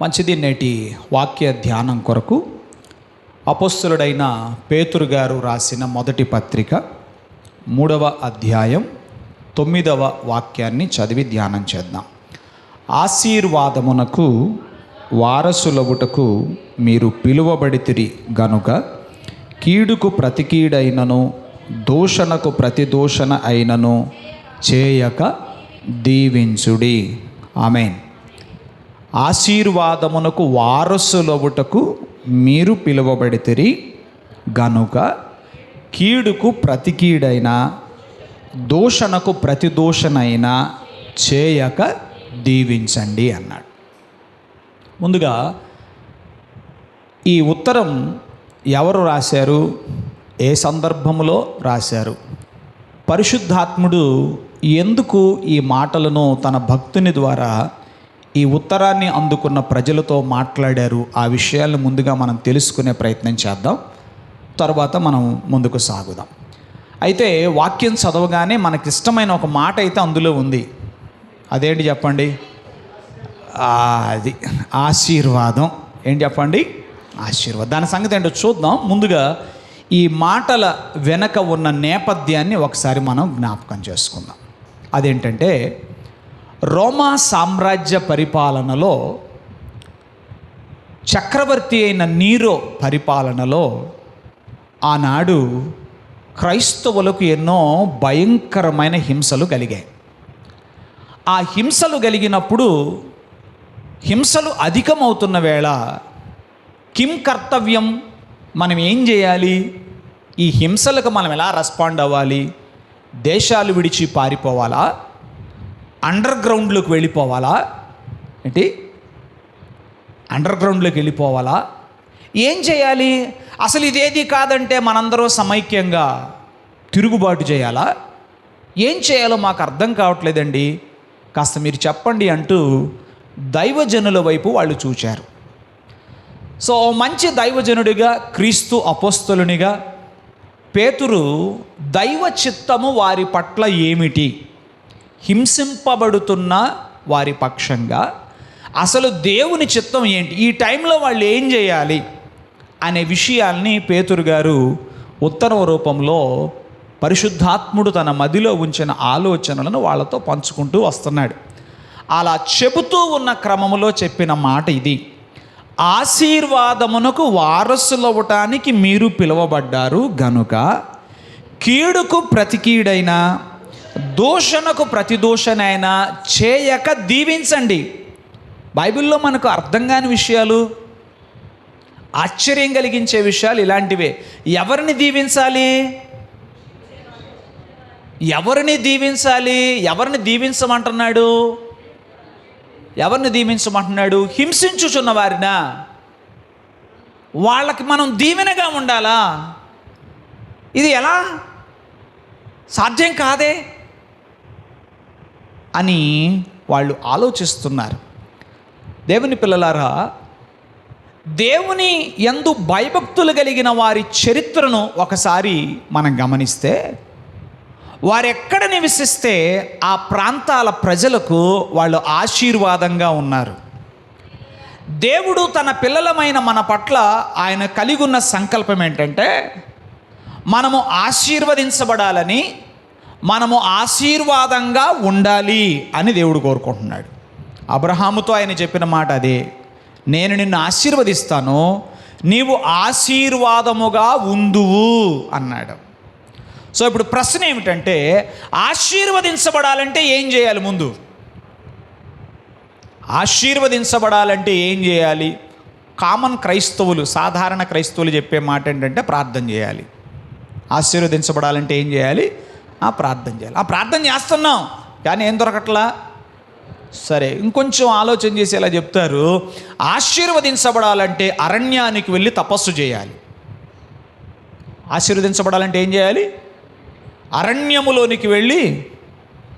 మంచిది. నేటి వాక్య ధ్యానం కొరకు అపోస్తలుడైన పేతురు గారు రాసిన మొదటి పత్రిక 3వ అధ్యాయం 9వ వాక్యాన్ని చదివి ధ్యానం చేద్దాం. ఆశీర్వాదమునకు వారసులవుటకు మీరు పిలువబడితిరి గనుక కీడుకు ప్రతి కీడైనను దూషణకు ప్రతి దూషణ అయినను చేయక దీవించుడి. ఆమేన్. ఆశీర్వాదమునకు వారసులవుటకు మీరు పిలువబడితిరి గనుక కీడుకు ప్రతి కీడైనా దూషణకు ప్రతి దూషణైనా చేయక దీవించండి అన్నాడు. ముందుగా ఈ ఉత్తరం ఎవరు రాశారు, ఏ సందర్భంలో రాశారు, పరిశుద్ధాత్ముడు ఎందుకు ఈ మాటలను తన భక్తుని ద్వారా ఈ ఉత్తరాన్ని అందుకున్న ప్రజలతో మాట్లాడారు, ఆ విషయాలను ముందుగా మనం తెలుసుకునే ప్రయత్నం చేద్దాం. తర్వాత మనం ముందుకు సాగుదాం. అయితే వాక్యం చదవగానే మనకిష్టమైన ఒక మాట అయితే అందులో ఉంది. అదేంటి చెప్పండి? అది ఆశీర్వాదం. ఏంటి చెప్పండి? ఆశీర్వాదం. దాని సంగతి ఏంటో చూద్దాం. ముందుగా ఈ మాటల వెనక ఉన్న నేపథ్యాన్ని ఒకసారి మనం జ్ఞాపకం చేసుకుందాం. అదేంటంటే, రోమా సామ్రాజ్య పరిపాలనలో చక్రవర్తి అయిన నీరో పరిపాలనలో ఆనాడు క్రైస్తవులకు ఎన్నో భయంకరమైన హింసలు కలిగాయి. ఆ హింసలు కలిగినప్పుడు హింసలు అధికమవుతున్న వేళ కిం కర్తవ్యం, మనం ఏం చేయాలి, ఈ హింసలకు మనం ఎలా రెస్పాండ్ అవ్వాలి, దేశాలు విడిచి పారిపోవాలా, అండర్ గ్రౌండ్లోకి వెళ్ళిపోవాలా, ఏంటి అండర్ గ్రౌండ్లోకి వెళ్ళిపోవాలా, ఏం చేయాలి, అసలు ఇదేది కాదంటే మనందరూ సమైక్యంగా తిరుగుబాటు చేయాలా, ఏం చేయాలో మాకు అర్థం కావట్లేదండి, కాస్త మీరు చెప్పండి అంటూ దైవజనుల వైపు వాళ్ళు చూచారు. సో మంచి దైవజనుడిగా, క్రీస్తు అపోస్తలునిగా పేతురు దైవ చిత్తము వారి పట్ల ఏమిటి, హింసింపబడుతున్న వారి పక్షంగా అసలు దేవుని చిత్తం ఏంటి, ఈ టైంలో వాళ్ళు ఏం చేయాలి అనే విషయాల్ని పేతురు గారు ఉత్తరం రూపంలో పరిశుద్ధాత్ముడు తన మదిలో ఉంచిన ఆలోచనలను వాళ్ళతో పంచుకుంటూ వస్తున్నాడు. అలా చెబుతూ ఉన్న క్రమములో చెప్పిన మాట ఇది: ఆశీర్వాదమునకు వారసులవటానికి మీరు పిలువబడ్డారు గనుక కీడుకు ప్రతి కీడైనా దూషణకు ప్రతి దూషణైనా చేయక దీవించండి. బైబిల్లో మనకు అర్థం కాని విషయాలు, ఆశ్చర్యం కలిగించే విషయాలు ఇలాంటివే. ఎవరిని దీవించాలి, ఎవరిని దీవించాలి, ఎవరిని దీవించమంటున్నాడు, ఎవరిని దీవించమంటున్నాడు? హింసించుచున్న వారినా? వాళ్ళకి మనం దీవెనగా ఉండాలా? ఇది ఎలా సాధ్యం కాదే అని వాళ్ళు ఆలోచిస్తున్నారు. దేవుని పిల్లలారా, దేవుని యందు భయభక్తులు కలిగిన వారి చరిత్రను ఒకసారి మనం గమనిస్తే, వారెక్కడ నివసిస్తే ఆ ప్రాంతాల ప్రజలకు వాళ్ళు ఆశీర్వాదంగా ఉన్నారు. దేవుడు తన పిల్లలమైన మన పట్ల ఆయన కలిగి ఉన్న సంకల్పం ఏంటంటే, మనము ఆశీర్వదించబడాలని, మనము ఆశీర్వాదంగా ఉండాలి అని దేవుడు కోరుకుంటున్నాడు. అబ్రహాముతో ఆయన చెప్పిన మాట అదే, నేను నిన్ను ఆశీర్వదిస్తాను, నీవు ఆశీర్వాదముగా ఉందువు అన్నాడు. సో ఇప్పుడు ప్రశ్న ఏమిటంటే, ఆశీర్వదించబడాలంటే ఏం చేయాలి? ముందు ఆశీర్వదించబడాలంటే ఏం చేయాలి? కామన్ క్రైస్తవులు, సాధారణ క్రైస్తవులు చెప్పే మాట ఏంటంటే ప్రార్థన చేయాలి. ఆశీర్వదించబడాలంటే ఏం చేయాలి? ప్రార్థన చేయాలి. ప్రార్థన చేస్తున్నాం కానీ ఏం దొరకట్లా. సరే, ఇంకొంచెం ఆలోచన చేసి ఎలా చెప్తారు, ఆశీర్వదించబడాలంటే అరణ్యానికి వెళ్ళి తపస్సు చేయాలి. ఆశీర్వదించబడాలంటే ఏం చేయాలి? అరణ్యములోనికి వెళ్ళి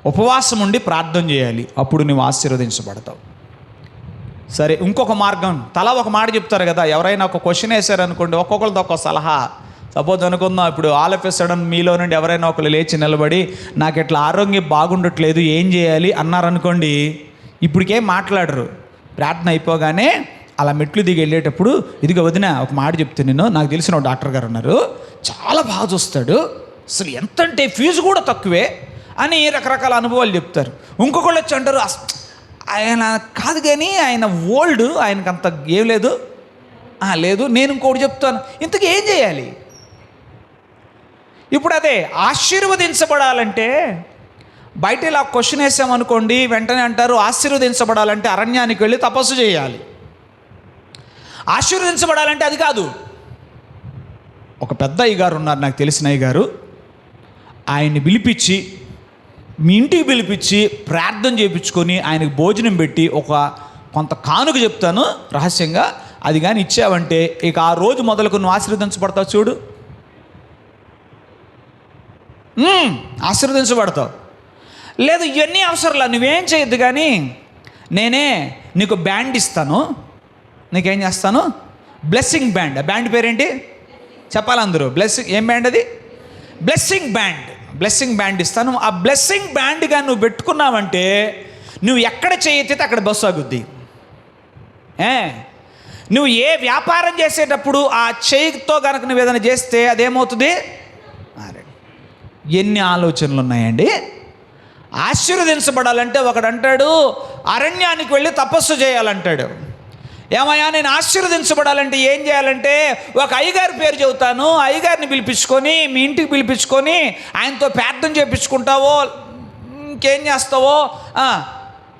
ఉపవాసం ఉండి ప్రార్థన చేయాలి, అప్పుడు నువ్వు ఆశీర్వదించబడతావు. సరే, ఇంకొక మార్గం, తలా ఒక మాట చెప్తారు కదా. ఎవరైనా ఒక క్వశ్చన్ వేశారనుకోండి, ఒక్కొక్కరితో ఒక సలహా. సపోజ్ అనుకుందాం, ఇప్పుడు ఆల్ ఆఫ్ ఎ సడన్ మీలో నుండి ఎవరైనా ఒకరు లేచి నిలబడి, నాకు ఇట్లా ఆరోగ్యం బాగుండట్లేదు, ఏం చేయాలి అన్నారనుకోండి, ఇప్పటికేం మాట్లాడరు. ప్రార్థన అయిపోగానే అలా మెట్లు దిగి వెళ్ళేటప్పుడు, ఇదిగో వదిన ఒక మాట చెప్తే, నేను నాకు తెలిసిన ఒక డాక్టర్ గారు ఉన్నారు, చాలా బాగా చూస్తాడు, అసలు ఎంత అంటే ఫీజు కూడా తక్కువే అని రకరకాల అనుభవాలు చెప్తారు. ఇంకొకళ్ళు వచ్చి అంటారు, ఆయన కాదు కానీ ఆయన ఓల్డ్, ఆయనకు అంత ఏం లేదు. లేదు, నేను ఇంకోటి చెప్తాను. ఇంతకీ ఏం చేయాలి? ఇప్పుడు అదే ఆశీర్వదించబడాలంటే, బయట ఇలా క్వశ్చన్ వేసామనుకోండి, వెంటనే అంటారు ఆశీర్వదించబడాలంటే అరణ్యానికి వెళ్ళి తపస్సు చేయాలి. ఆశీర్వదించబడాలంటే అది కాదు. ఒక పెద్ద అయ్యగారు ఉన్నారు, నాకు తెలిసిన అయ్యగారు, ఆయన్ని పిలిపించి, మీ ఇంటికి పిలిపించి ప్రార్థన చేయించుకొని ఆయనకు భోజనం పెట్టి కొంత కానుక చెప్తాను రహస్యంగా, అది కానీ ఇచ్చావంటే ఇక ఆ రోజు మొదలుకు నువ్వు ఆశీర్వదించబడతావు. చూడు, ఆశీర్వదించబడతావు. లేదు, ఇవన్నీ అవసరంలా, నువ్వేం చేయొద్దు, కానీ నేనే నీకు బ్యాండ్ ఇస్తాను. నీకేం చేస్తాను? Blessing band. బ్యాండ్ పేరేంటి చెప్పాలి అందరూ? బ్లెస్సింగ్. ఏం బ్యాండ్ అది? Blessing band. బ్లెస్సింగ్ బ్యాండ్ ఇస్తాను. ఆ బ్లెస్సింగ్ బ్యాండ్గా నువ్వు పెట్టుకున్నావంటే నువ్వు ఎక్కడ చేయెత్తితే అక్కడ బస్సు ఆగుద్ది. నువ్వు ఏ వ్యాపారం చేసేటప్పుడు ఆ చేయితో కనుక నువ్వు ఏదైనా చేస్తే అదేమవుతుంది? ఎన్ని ఆలోచనలు ఉన్నాయండి. ఆశీర్వదించబడాలంటే ఒకడు అంటాడు అరణ్యానికి వెళ్ళి తపస్సు చేయాలంటాడు. ఏమయ్యా, నేను ఆశీర్వదించబడాలంటే ఏం చేయాలంటే, ఒక అయ్యగారి పేరు చెబుతాను, అయ్యగారిని పిలిపించుకొని మీ ఇంటికి పిలిపించుకొని ఆయనతో ప్రార్థన చేయించుకుంటావో, ఇంకేం చేస్తావో,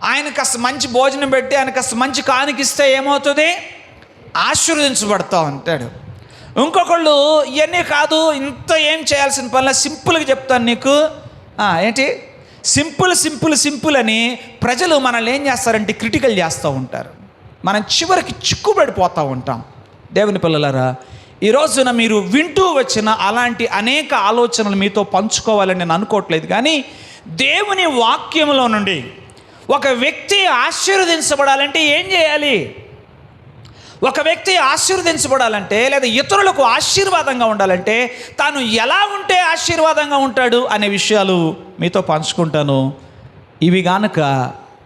ఆయన కాస్త మంచి భోజనం పెట్టి ఆయన కాస్త మంచి కానుకిస్తే ఏమవుతుంది? ఆశీర్వదించబడతావు అంటాడు. ఇంకొకళ్ళు ఇవన్నీ కాదు, ఇంత ఏం చేయాల్సిన పనిలా, సింపుల్గా చెప్తాను నీకు. ఏంటి? సింపుల్ అని ప్రజలు మనల్ని ఏం చేస్తారంటే క్రిటికల్ చేస్తూ ఉంటారు. మనం చివరికి చిక్కుబడిపోతూ ఉంటాం. దేవుని పిల్లలారా, ఈ రోజున మీరు వింటూ వచ్చిన అలాంటి అనేక ఆలోచనలు మీతో పంచుకోవాలని నేను అనుకోవట్లేదు, కానీ దేవుని వాక్యంలో నుండి ఒక వ్యక్తి ఆశీర్వదించబడాలంటే ఏం చేయాలి? ఒక వ్యక్తి ఆశీర్వదించబడాలంటే లేదా ఇతరులకు ఆశీర్వాదంగా ఉండాలంటే తాను ఎలా ఉంటే ఆశీర్వాదంగా ఉంటాడు అనే విషయాలు మీతో పంచుకుంటాను. ఇవి గానుక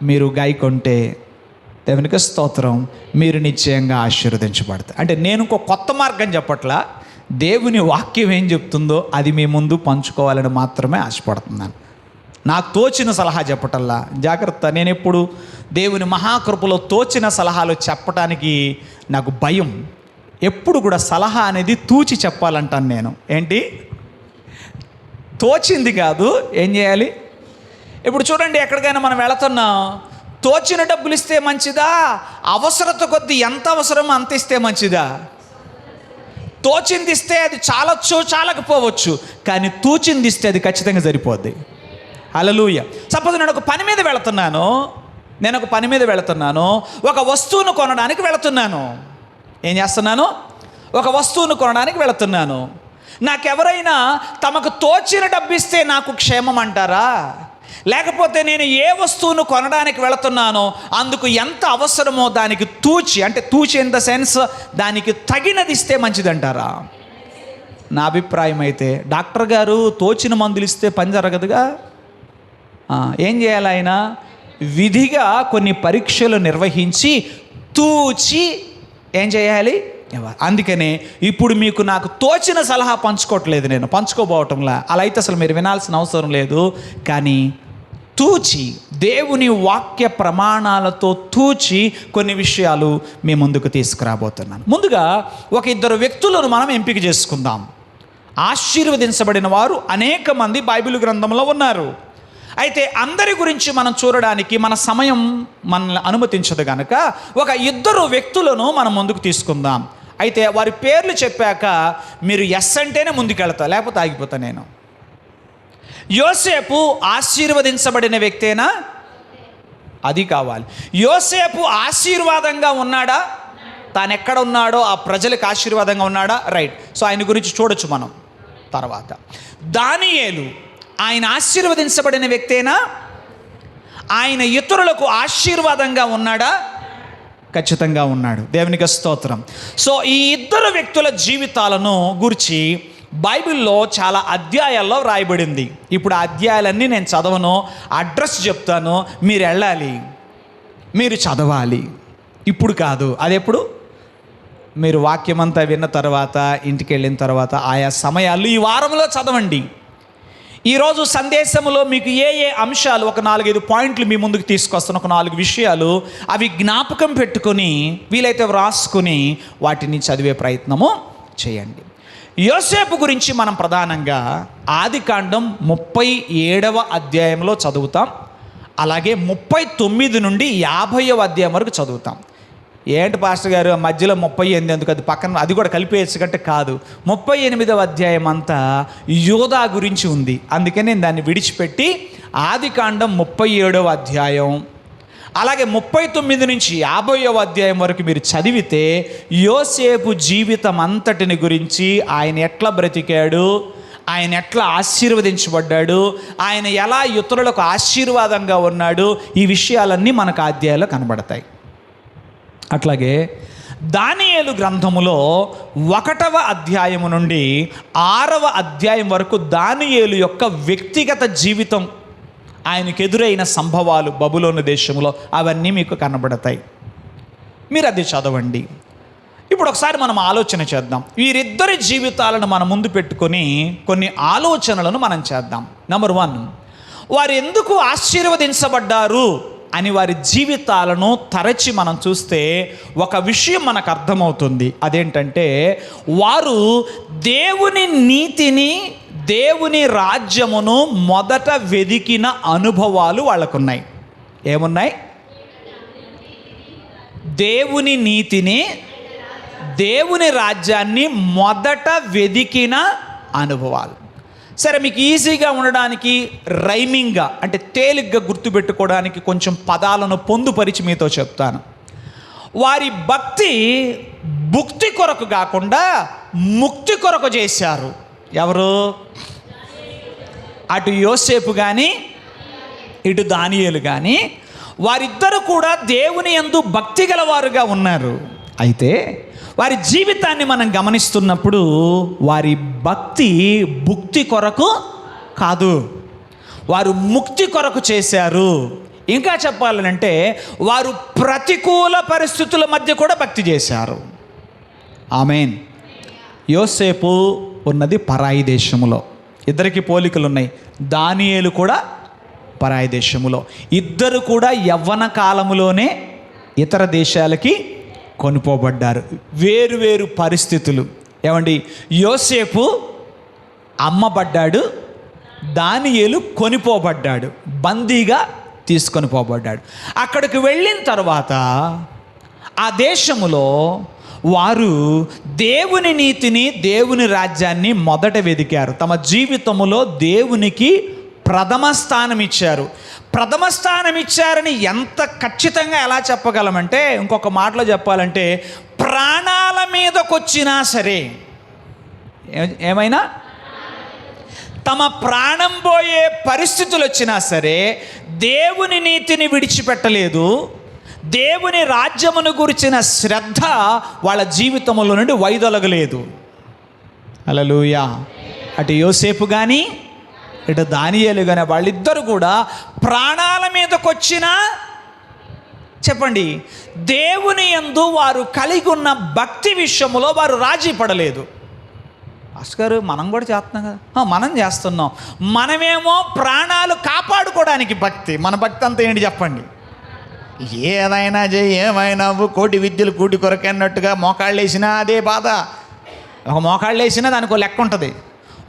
మీరు గాయకుంటే దేవునికి స్తోత్రం, మీరు నిశ్చయంగా ఆశీర్వదించబడతారు. అంటే నేను ఇంకో కొత్త మార్గం చెప్పట్లా, దేవుని వాక్యం ఏం చెప్తుందో అది మీ ముందు పంచుకోవాలని మాత్రమే ఆశపడుతున్నాను. నాకు తోచిన సలహా చెప్పటల్లా జాగ్రత్త. నేను ఎప్పుడు దేవుని మహాకృపలో తోచిన సలహాలు చెప్పటానికి నాకు భయం. ఎప్పుడు కూడా సలహా అనేది తూచి చెప్పాలంటాను నేను. ఏంటి? తోచింది కాదు, ఏం చేయాలి? ఇప్పుడు చూడండి, ఎక్కడికైనా మనం వెళుతున్నాం, తోచిన డబ్బులు ఇస్తే మంచిదా, అవసరత కొద్దీ ఎంత అవసరమో అంత ఇస్తే మంచిదా? తోచింది ఇస్తే అది చాలొచ్చు, చాలకపోవచ్చు, కానీ తూచింది ఇస్తే అది ఖచ్చితంగా సరిపోద్ది. హల్లెలూయా. సపోజ్ నేను ఒక పని మీద వెళుతున్నాను, ఒక వస్తువును కొనడానికి వెళుతున్నాను. ఏం చేస్తున్నాను? ఒక వస్తువును కొనడానికి వెళుతున్నాను. నాకెవరైనా తమకు తోచిన డబ్బు ఇస్తే నాకు క్షేమం అంటారా? లేకపోతే నేను ఏ వస్తువును కొనడానికి వెళుతున్నానో అందుకు ఎంత అవసరమో దానికి తూచి, అంటే తూచి ఇన్ ద సెన్స్ దానికి తగినది ఇస్తే మంచిదంటారా? నా అభిప్రాయం అయితే డాక్టర్ గారు తోచిన మందులు ఇస్తే పని జరగదుగా. ఏం చేయాలి? ఆయన విధిగా కొన్ని పరీక్షలు నిర్వహించి తూచి ఏం చేయాలి? అందుకనే ఇప్పుడు మీకు నాకు తోచిన సలహా పంచుకోవట్లేదు, నేను పంచుకోబోవటంలా. అలా అయితే అసలు మీరు వినాల్సిన అవసరం లేదు. కానీ తూచి, దేవుని వాక్య ప్రమాణాలతో తూచి కొన్ని విషయాలు మీ ముందుకు తీసుకురాబోతున్నాను. ముందుగా ఒక ఇద్దరు వ్యక్తులను మనం ఎంపిక చేసుకుందాం. ఆశీర్వదించబడిన వారు అనేక మంది బైబిల్ గ్రంథంలో ఉన్నారు. అయితే అందరి గురించి మనం చూడడానికి మన సమయం మనల్ని అనుమతించదు కనుక ఒక ఇద్దరు వ్యక్తులను మనం ముందుకు తీసుకుందాం. అయితే వారి పేర్లు చెప్పాక మీరు ఎస్ అంటేనే ముందుకెళ్తా, లేకపోతే ఆగిపోతా నేను. యోసేపు ఆశీర్వదించబడిన వ్యక్తేనా? అది కావాలి. యోసేపు ఆశీర్వాదంగా ఉన్నాడా? తాను ఎక్కడ ఉన్నాడో ఆ ప్రజలకు ఆశీర్వాదంగా ఉన్నాడా? రైట్. సో ఆయన గురించి చూడొచ్చు మనం తర్వాత. దానియేలు ఆయన ఆశీర్వదించబడిన వ్యక్తేనా? ఆయన ఇతరులకు ఆశీర్వాదంగా ఉన్నాడా? ఖచ్చితంగా ఉన్నాడు. దేవునికి స్తోత్రం. సో ఈ ఇద్దరు వ్యక్తుల జీవితాలను గురించి బైబిల్లో చాలా అధ్యాయాల్లో రాయబడింది. ఇప్పుడు ఆ అధ్యాయాలన్నీ నేను చదవను, అడ్రస్ చెప్తాను, మీరు వెళ్ళాలి, మీరు చదవాలి. ఇప్పుడు కాదు, అది ఎప్పుడు? మీరు వాక్యమంతా విన్న తర్వాత, ఇంటికి వెళ్ళిన తర్వాత ఆయా సమయాలు ఈ వారంలో చదవండి. ఈరోజు సందేశంలో మీకు ఏ అంశాలు, ఒక 4-5 పాయింట్లు మీ ముందుకు తీసుకొస్తాను. ఒక 4 విషయాలు, అవి జ్ఞాపకం పెట్టుకొని వీలైతే వ్రాసుకుని వాటిని చదివే ప్రయత్నము చేయండి. యోసేపు గురించి మనం ప్రధానంగా ఆదికాండం 37వ అధ్యాయంలో చదువుతాం. అలాగే 39 నుండి 50వ అధ్యాయం వరకు చదువుతాం. ఏంటి పాస్టర్ గారు మధ్యలో 38 ఎందుకు, అది పక్కన అది కూడా కలిపేయచ్చు కంటే కాదు. 38వ అధ్యాయం అంతా యోధా గురించి ఉంది. అందుకే నేను దాన్ని విడిచిపెట్టి ఆదికాండం 37వ అధ్యాయం, అలాగే 39 నుంచి 50వ అధ్యాయం వరకు మీరు చదివితే యోసేపు జీవితం అంతటిని గురించి, ఆయన ఎట్లా బ్రతికాడు, ఆయన ఎట్లా ఆశీర్వదించబడ్డాడు, ఆయన ఎలా ఇతరులకు ఆశీర్వాదంగా ఉన్నాడు, ఈ విషయాలన్నీ మనకు ఆ అధ్యాయాల్లో కనబడతాయి. అట్లాగే దానియేలు గ్రంథములో 1వ అధ్యాయము నుండి 6వ అధ్యాయం వరకు దానియేలు యొక్క వ్యక్తిగత జీవితం, ఆయనకు ఎదురైన సంభవాలు బబులోను దేశంలో, అవన్నీ మీకు కనబడతాయి. మీరు అది చదవండి. ఇప్పుడు ఒకసారి మనం ఆలోచన చేద్దాం. వీరిద్దరి జీవితాలను మనం ముందు పెట్టుకొని కొన్ని ఆలోచనలను మనం చేద్దాం. నెంబర్ 1, వారు ఎందుకు ఆశీర్వదించబడ్డారు అని వారి జీవితాలను తరచి మనం చూస్తే ఒక విషయం మనకు అర్థమవుతుంది. అదేంటంటే, వారు దేవుని నీతిని, దేవుని రాజ్యమును మొదట వెదికిన అనుభవాలు వాళ్ళకున్నాయి. ఏమున్నాయి? దేవుని నీతిని, దేవుని రాజ్యాన్ని మొదట వెదికిన అనుభవాలు. సరే, మీకు ఈజీగా ఉండడానికి, రైమింగ్గా అంటే తేలిగ్గా గుర్తుపెట్టుకోవడానికి కొంచెం పదాలను పొందుపరిచి మీతో చెప్తాను. వారి భక్తి భుక్తి కొరకు కాకుండా ముక్తి కొరకు చేశారు. ఎవరు? అటు యోసేపు కానీ ఇటు దానియేలు కానీ వారిద్దరూ కూడా దేవుని యందు భక్తి గలవారుగా ఉన్నారు. అయితే వారి జీవితాన్ని మనం గమనిస్తున్నప్పుడు వారి భక్తి భుక్తి కొరకు కాదు, వారు ముక్తి కొరకు చేశారు. ఇంకా చెప్పాలంటే వారు ప్రతికూల పరిస్థితుల మధ్య కూడా భక్తి చేశారు. ఆమేన్. యోసేపు ఉన్నది పరాయి దేశములో, ఇద్దరికి పోలికలు ఉన్నాయి. దానియేలు కూడా పరాయి దేశములో, ఇద్దరు కూడా యవ్వన కాలములోనే ఇతర దేశాలకి కొనుపోబడ్డారు. వేరు పరిస్థితులు. ఏమండి, యోసేపు అమ్మబడ్డాడు, దానియేలు కొనిపోబడ్డాడు, బందీగా తీసుకొని పోబడ్డాడు. అక్కడికి వెళ్ళిన తర్వాత ఆ దేశములో వారు దేవుని నీతిని, దేవుని రాజ్యాన్ని మొదట వెదికారు. తమ జీవితంలో దేవునికి ప్రథమ స్థానం ఇచ్చారు. ప్రథమ స్థానం ఇచ్చారని ఎంత ఖచ్చితంగా ఎలా చెప్పగలమంటే, ఇంకొక మాటలో చెప్పాలంటే, ప్రాణాల మీదకొచ్చినా సరే, ఏమైనా తమ ప్రాణం పోయే పరిస్థితులు వచ్చినా సరే దేవుని నీతిని విడిచిపెట్టలేదు. దేవుని రాజ్యమును గురించిన శ్రద్ధ వాళ్ళ జీవితంలో నుండి వైదొలగలేదు. హల్లెలూయా. అటు యోసేపు కానీ ఇటు దానియేలు కానీ వాళ్ళిద్దరు కూడా ప్రాణాల మీదకొచ్చినా, చెప్పండి, దేవుని యందు వారు కలిగి ఉన్న భక్తి విషయంలో వారు రాజీ పడలేదు. భాస్కర్, మనం కూడా చేస్తున్నాం కదా. మనం చేస్తున్నాం. మనమేమో ప్రాణాలు కాపాడుకోవడానికి భక్తి. మన భక్తి అంతా ఏంటి చెప్పండి? ఏదైనా చేయి, ఏమైనా కోటి విద్యలు కూటి కొరకే అన్నట్టుగా మోకాళ్ళు వేసినా అదే బాధ. ఒక మోకాళ్ళు వేసినా దానికి ఒక లెక్క ఉంటుంది.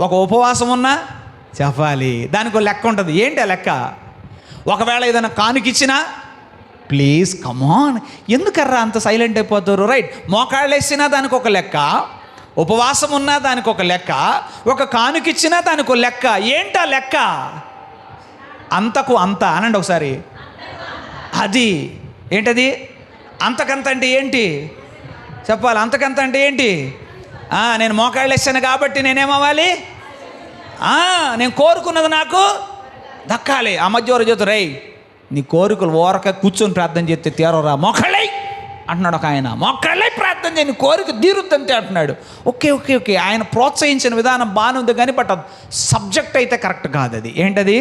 ఒక ఉపవాసం ఉన్నా చెప్పాలి, దానికి ఒక లెక్క ఉంటుంది. ఏంటి ఆ లెక్క? ఒకవేళ ఏదైనా కానుకిచ్చినా, ప్లీజ్ కమాన్, ఎందుకర్రా అంత సైలెంట్ అయిపోతారు? రైట్, మోకాళ్ళు వేసినా దానికి ఒక లెక్క, ఉపవాసం ఉన్నా దానికి ఒక లెక్క, ఒక కానుకిచ్చినా దానికి ఒక లెక్క. ఏంటా లెక్క? అంతకు అంత అనండి ఒకసారి. అది ఏంటది? అంతకంత అంటే ఏంటి చెప్పాలి? అంతకంత అంటే ఏంటి? నేను మోకాళ్ళు వేసాను కాబట్టి నేనేమవ్వాలి? నేను కోరుకున్నది నాకు దక్కాలి. ఆ మధ్య ఎవరు చెబుతారు, రై నీ కోరికలు ఓరక కూర్చొని ప్రార్థన చేస్తే తీరరా, మోకాళ్ళై అంటున్నాడు ఒక ఆయన. మోకాళ్ళై ప్రార్థన చేయని కోరిక తీరుద్దంతే అంటున్నాడు. ఓకే ఓకే ఓకే, ఆయన ప్రోత్సహించిన విధానం బాగానే ఉంది కానీ బట్ సబ్జెక్ట్ అయితే కరెక్ట్ కాదు. అది ఏంటది?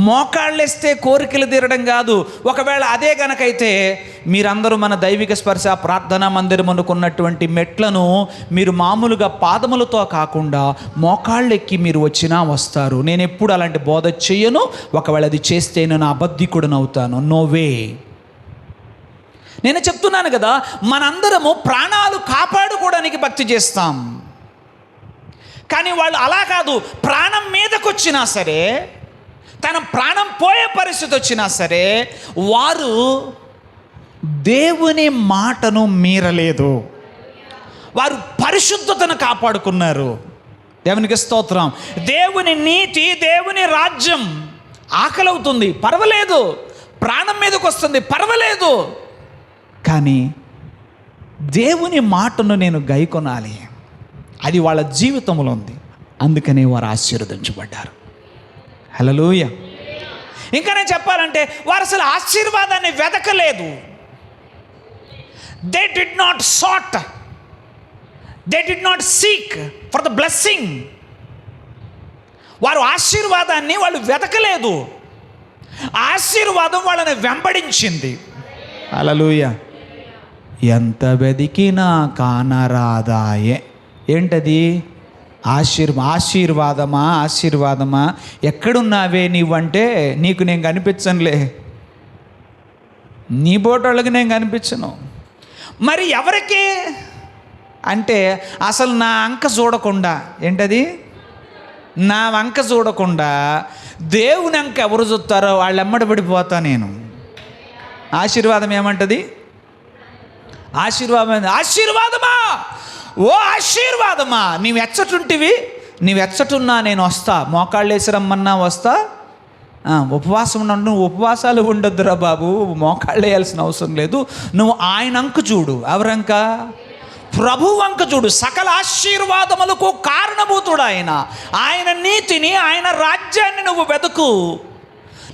మోకాళ్ళేస్తే కోరికలు తీరడం కాదు. ఒకవేళ అదే గనకైతే మీరందరూ మన దైవిక స్పర్శ ప్రార్థనా మందిరం అనుకున్నటువంటి మెట్లను మీరు మామూలుగా పాదములతో కాకుండా మోకాళ్ళెక్కి మీరు వచ్చినా వస్తారు. నేను ఎప్పుడు అలాంటి బోధ చేయను. ఒకవేళ అది చేస్తే నేను అబద్ధికుడను అవుతాను. నోవే. నేను చెప్తున్నాను కదా, మనందరము ప్రాణాలు కాపాడుకోవడానికి భక్తి చేస్తాం. కానీ వాళ్ళు అలా కాదు. ప్రాణం మీదకి వచ్చినా సరే, తన ప్రాణం పోయే పరిస్థితి వచ్చినా సరే, వారు దేవుని మాటను మీరలేదు. వారు పరిశుద్ధతను కాపాడుకున్నారు. దేవునికి స్తోత్రం. దేవుని నీతి, దేవుని రాజ్యం ఆకలవుతుంది, పర్వాలేదు. ప్రాణం మీదకి వస్తుంది, పర్వాలేదు. కానీ దేవుని మాటను నేను గైకొనాలి, అది వాళ్ళ జీవితంలో ఉంది. అందుకనే వారు ఆశీర్వదించబడ్డారు. హల్లెలూయా. ఇంకా నేను చెప్పాలంటే వారు అసలు ఆశీర్వాదాన్ని వెతకలేదు. They did not sought, they did not seek for the blessing. వారు ఆశీర్వాదాన్ని వాళ్ళు వెతకలేదు, ఆశీర్వాదం వాళ్ళని వెంబడించింది. హల్లెలూయా. ఎంత వెదికినా కానరాదాయే. ఏంటది? ఆశీర్వాదమా ఎక్కడున్నావే నీవంటే, నీకు నేను కనిపించనులే, నీ బోటోళ్ళకి నేను కనిపించను. మరి ఎవరికి అంటే అసలు నా అంక చూడకుండా, ఏంటది? నా వంక చూడకుండా దేవుని అంక ఎవరు చూస్తారో వాళ్ళు ఎమ్మడి పడిపోతా నేను. ఆశీర్వాదం ఏమంటది? ఆశీర్వాదమా, ఓ ఆశీర్వాదమా, నీవు ఎచ్చటుంటివి, నీవు ఎచ్చటున్నా నేను వస్తా, మోకాళ్ళు వేసి రమ్మన్నా వస్తా. ఉపవాసం ఉండు. నువ్వు ఉపవాసాలు ఉండొద్దురా బాబు, మోకాళ్ళు వేయాల్సిన అవసరం లేదు. నువ్వు ఆయన అంక చూడు. ఎవరంక? ప్రభు వంక చూడు. సకల ఆశీర్వాదములకు కారణభూతుడు ఆయన. ఆయన నీతిని, ఆయన రాజ్యాన్ని నువ్వు వెతుకు.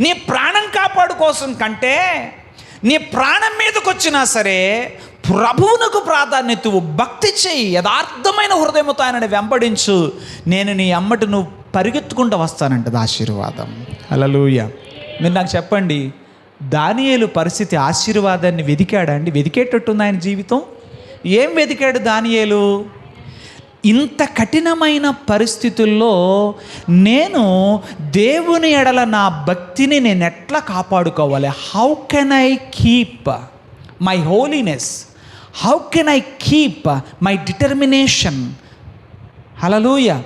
నీ ప్రాణం కాపాడు కోసం కంటే నీ ప్రాణం మీదకి వచ్చినా సరే ప్రభువునకు ప్రాధాన్యత, భక్తి చెయ్యి, యథార్థమైన హృదయంతో ఆయనని వెంబడించు. నేను నీ అమ్మటి నువ్వు పరిగెత్తుకుంటూ వస్తానంటది ఆశీర్వాదం. హల్లెలూయా. మీరు నాకు చెప్పండి, దానియేలు పరిస్థితి ఆశీర్వాదాన్ని వెదికాడా అండి? వెదికేటట్టుంది ఆయన జీవితం. ఏం వెదికాడు దానియేలు? ఇంత కఠినమైన పరిస్థితుల్లో నేను దేవుని ఎడల నా భక్తిని నేను ఎట్లా కాపాడుకోవాలి? How can I keep my holiness? How can I keep my determination? Hallelujah.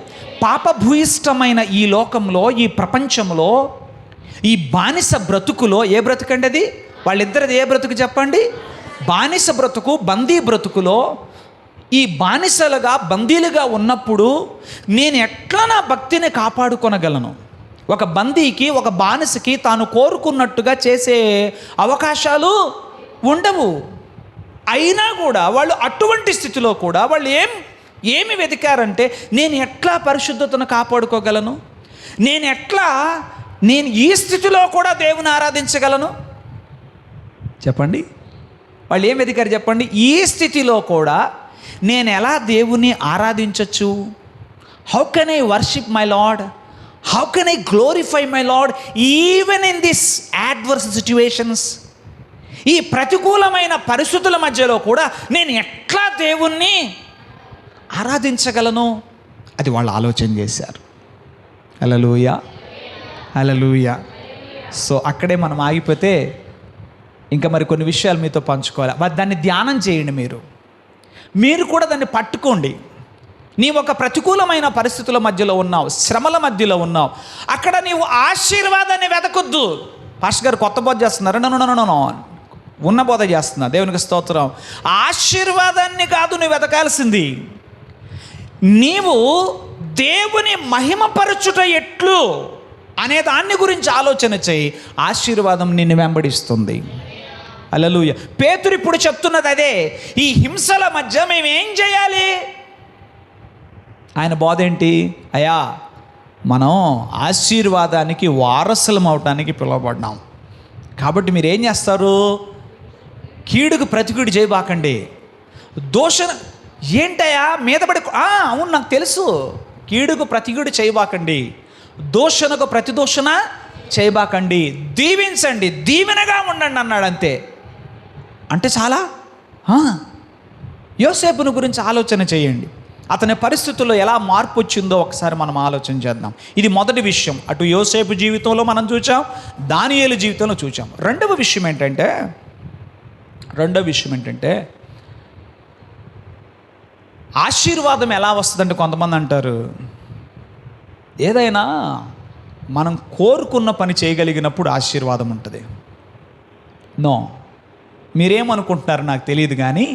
పాపభూయిష్టమైన ఈ లోకంలో, ఈ ప్రపంచంలో, ఈ బానిస బ్రతుకులో, ఏ బ్రతుకండి అది? వాళ్ళిద్దరిది ఏ బ్రతుకు చెప్పండి? బానిస బ్రతుకు, బందీ బ్రతుకులో, ఈ బానిసలుగా, బందీలుగా ఉన్నప్పుడు నేను ఎట్లా నా భక్తిని కాపాడుకొనగలను? ఒక బందీకి, ఒక బానిసకి తాను కోరుకున్నట్టుగా చేసే అవకాశాలు ఉండవు. అయినా కూడా వాళ్ళు అటువంటి స్థితిలో కూడా వాళ్ళు ఏమి వెతికారంటే, నేను ఎట్లా పరిశుద్ధతను కాపాడుకోగలను? నేను ఈ స్థితిలో కూడా దేవుని ఆరాధించగలను? చెప్పండి. వాళ్ళు ఏం వెతికారు చెప్పండి? ఈ స్థితిలో కూడా నేను ఎలా దేవుని ఆరాధించవచ్చు? How can I worship my lord? How can I glorify my lord even in this adverse situations? ఈ ప్రతికూలమైన పరిస్థితుల మధ్యలో కూడా నేను ఎట్లా దేవుణ్ణి ఆరాధించగలను? అది వాళ్ళు ఆలోచన చేశారు. హల్లెలూయా, హల్లెలూయా. సో అక్కడే మనం ఆగిపోతే ఇంకా మరి కొన్ని విషయాలు మీతో పంచుకోవాలి. దాన్ని ధ్యానం చేయండి. మీరు కూడా దాన్ని పట్టుకోండి. నీవు ఒక ప్రతికూలమైన పరిస్థితుల మధ్యలో ఉన్నావు, శ్రమల మధ్యలో ఉన్నావు. అక్కడ నీవు ఆశీర్వాదాన్ని వెతకొద్దు. పాస్టర్ గారు కొత్త బోధ చేస్తున్నారు. నన్ను ఉన్న బోధ చేస్తున్నా. దేవునికి స్తోత్రం. ఆశీర్వాదాన్ని కాదు నువ్వు వెతకాల్సింది. నీవు దేవుని మహిమపరచుట ఎట్లు అనే దాన్ని గురించి ఆలోచన చేయి. ఆశీర్వాదం నిన్ను వెంబడిస్తుంది. హల్లెలూయా. పేతురు ఇప్పుడు చెప్తున్నది అదే. ఈ హింసల మధ్య మేము ఏం చేయాలి? ఆయన బోధ ఏంటి? అయ్యా, మనం ఆశీర్వాదానికి వారసులం అవటానికి పిలువబడ్డాం. కాబట్టి మీరు ఏం చేస్తారు? కీడుకు ప్రతికీడు చేయబాకండి. దోషణ ఏంటయ్యా మీద పడి? అవును, నాకు తెలుసు. కీడుకు ప్రతికీడు చేయబాకండి, దోషణకు ప్రతిదోషణ చేయబాకండి, దీవించండి, దీవెనగా ఉండండి అన్నాడు. అంతే. అంటే చాలా యోసేపుని గురించి ఆలోచన చేయండి. అతని పరిస్థితుల్లో ఎలా మార్పు వచ్చిందో ఒకసారి మనం ఆలోచన చేద్దాం. ఇది మొదటి విషయం. అటు యోసేపు జీవితంలో మనం చూచాం, దానియేలు జీవితంలో చూచాం. రెండవ విషయం ఏంటంటే ఆశీర్వాదం ఎలా వస్తుందంటే, కొంతమంది అంటారు ఏదైనా మనం కోరుకున్న పని చేయగలిగినప్పుడు ఆశీర్వాదం ఉంటుంది. నో, మీరేమనుకుంటున్నారు నాకు తెలియదు, కానీ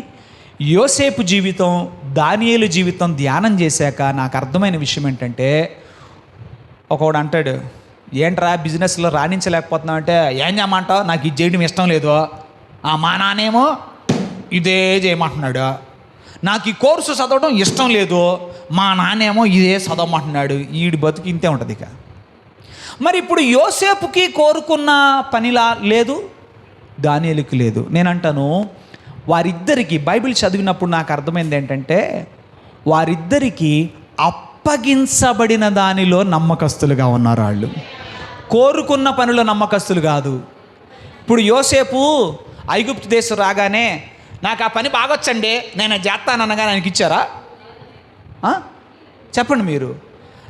యోసేపు జీవితం, దానియేలు జీవితం ధ్యానం చేశాక నాకు అర్థమైన విషయం ఏంటంటే, ఒకడు అంటాడు, ఏంట్రా బిజినెస్లో రాణించలేకపోతున్నావు అంటే, ఏం చేయమంటావు, నాకు ఇది చేయడం ఇష్టం లేదు, మా నాన్నేమో ఇదే చేయమంటున్నాడు, నాకు ఈ కోర్సు చదవడం ఇష్టం లేదు, మా నాన్నేమో ఇదే చదవమంటున్నాడు. ఈడి బతుకు ఇంతే ఉంటుంది. ఇక మరి ఇప్పుడు యోసేపుకి కోరుకున్న పనిలా లేదు, దానియేలుకి లేదు. నేనంటాను, వారిద్దరికి బైబిల్ చదివినప్పుడు నాకు అర్థమైంది ఏంటంటే, వారిద్దరికీ అప్పగించబడిన దానిలో నమ్మకస్తులుగా ఉన్నారు. వాళ్ళు కోరుకున్న పనిలో నమ్మకస్తులు కాదు. ఇప్పుడు యోసేపు ఐగుప్తు దేశం రాగానే నాకు ఆ పని బాగొచ్చండి, నేను అది చేస్తాననగా ఆయనకి ఇచ్చారా? చెప్పండి మీరు.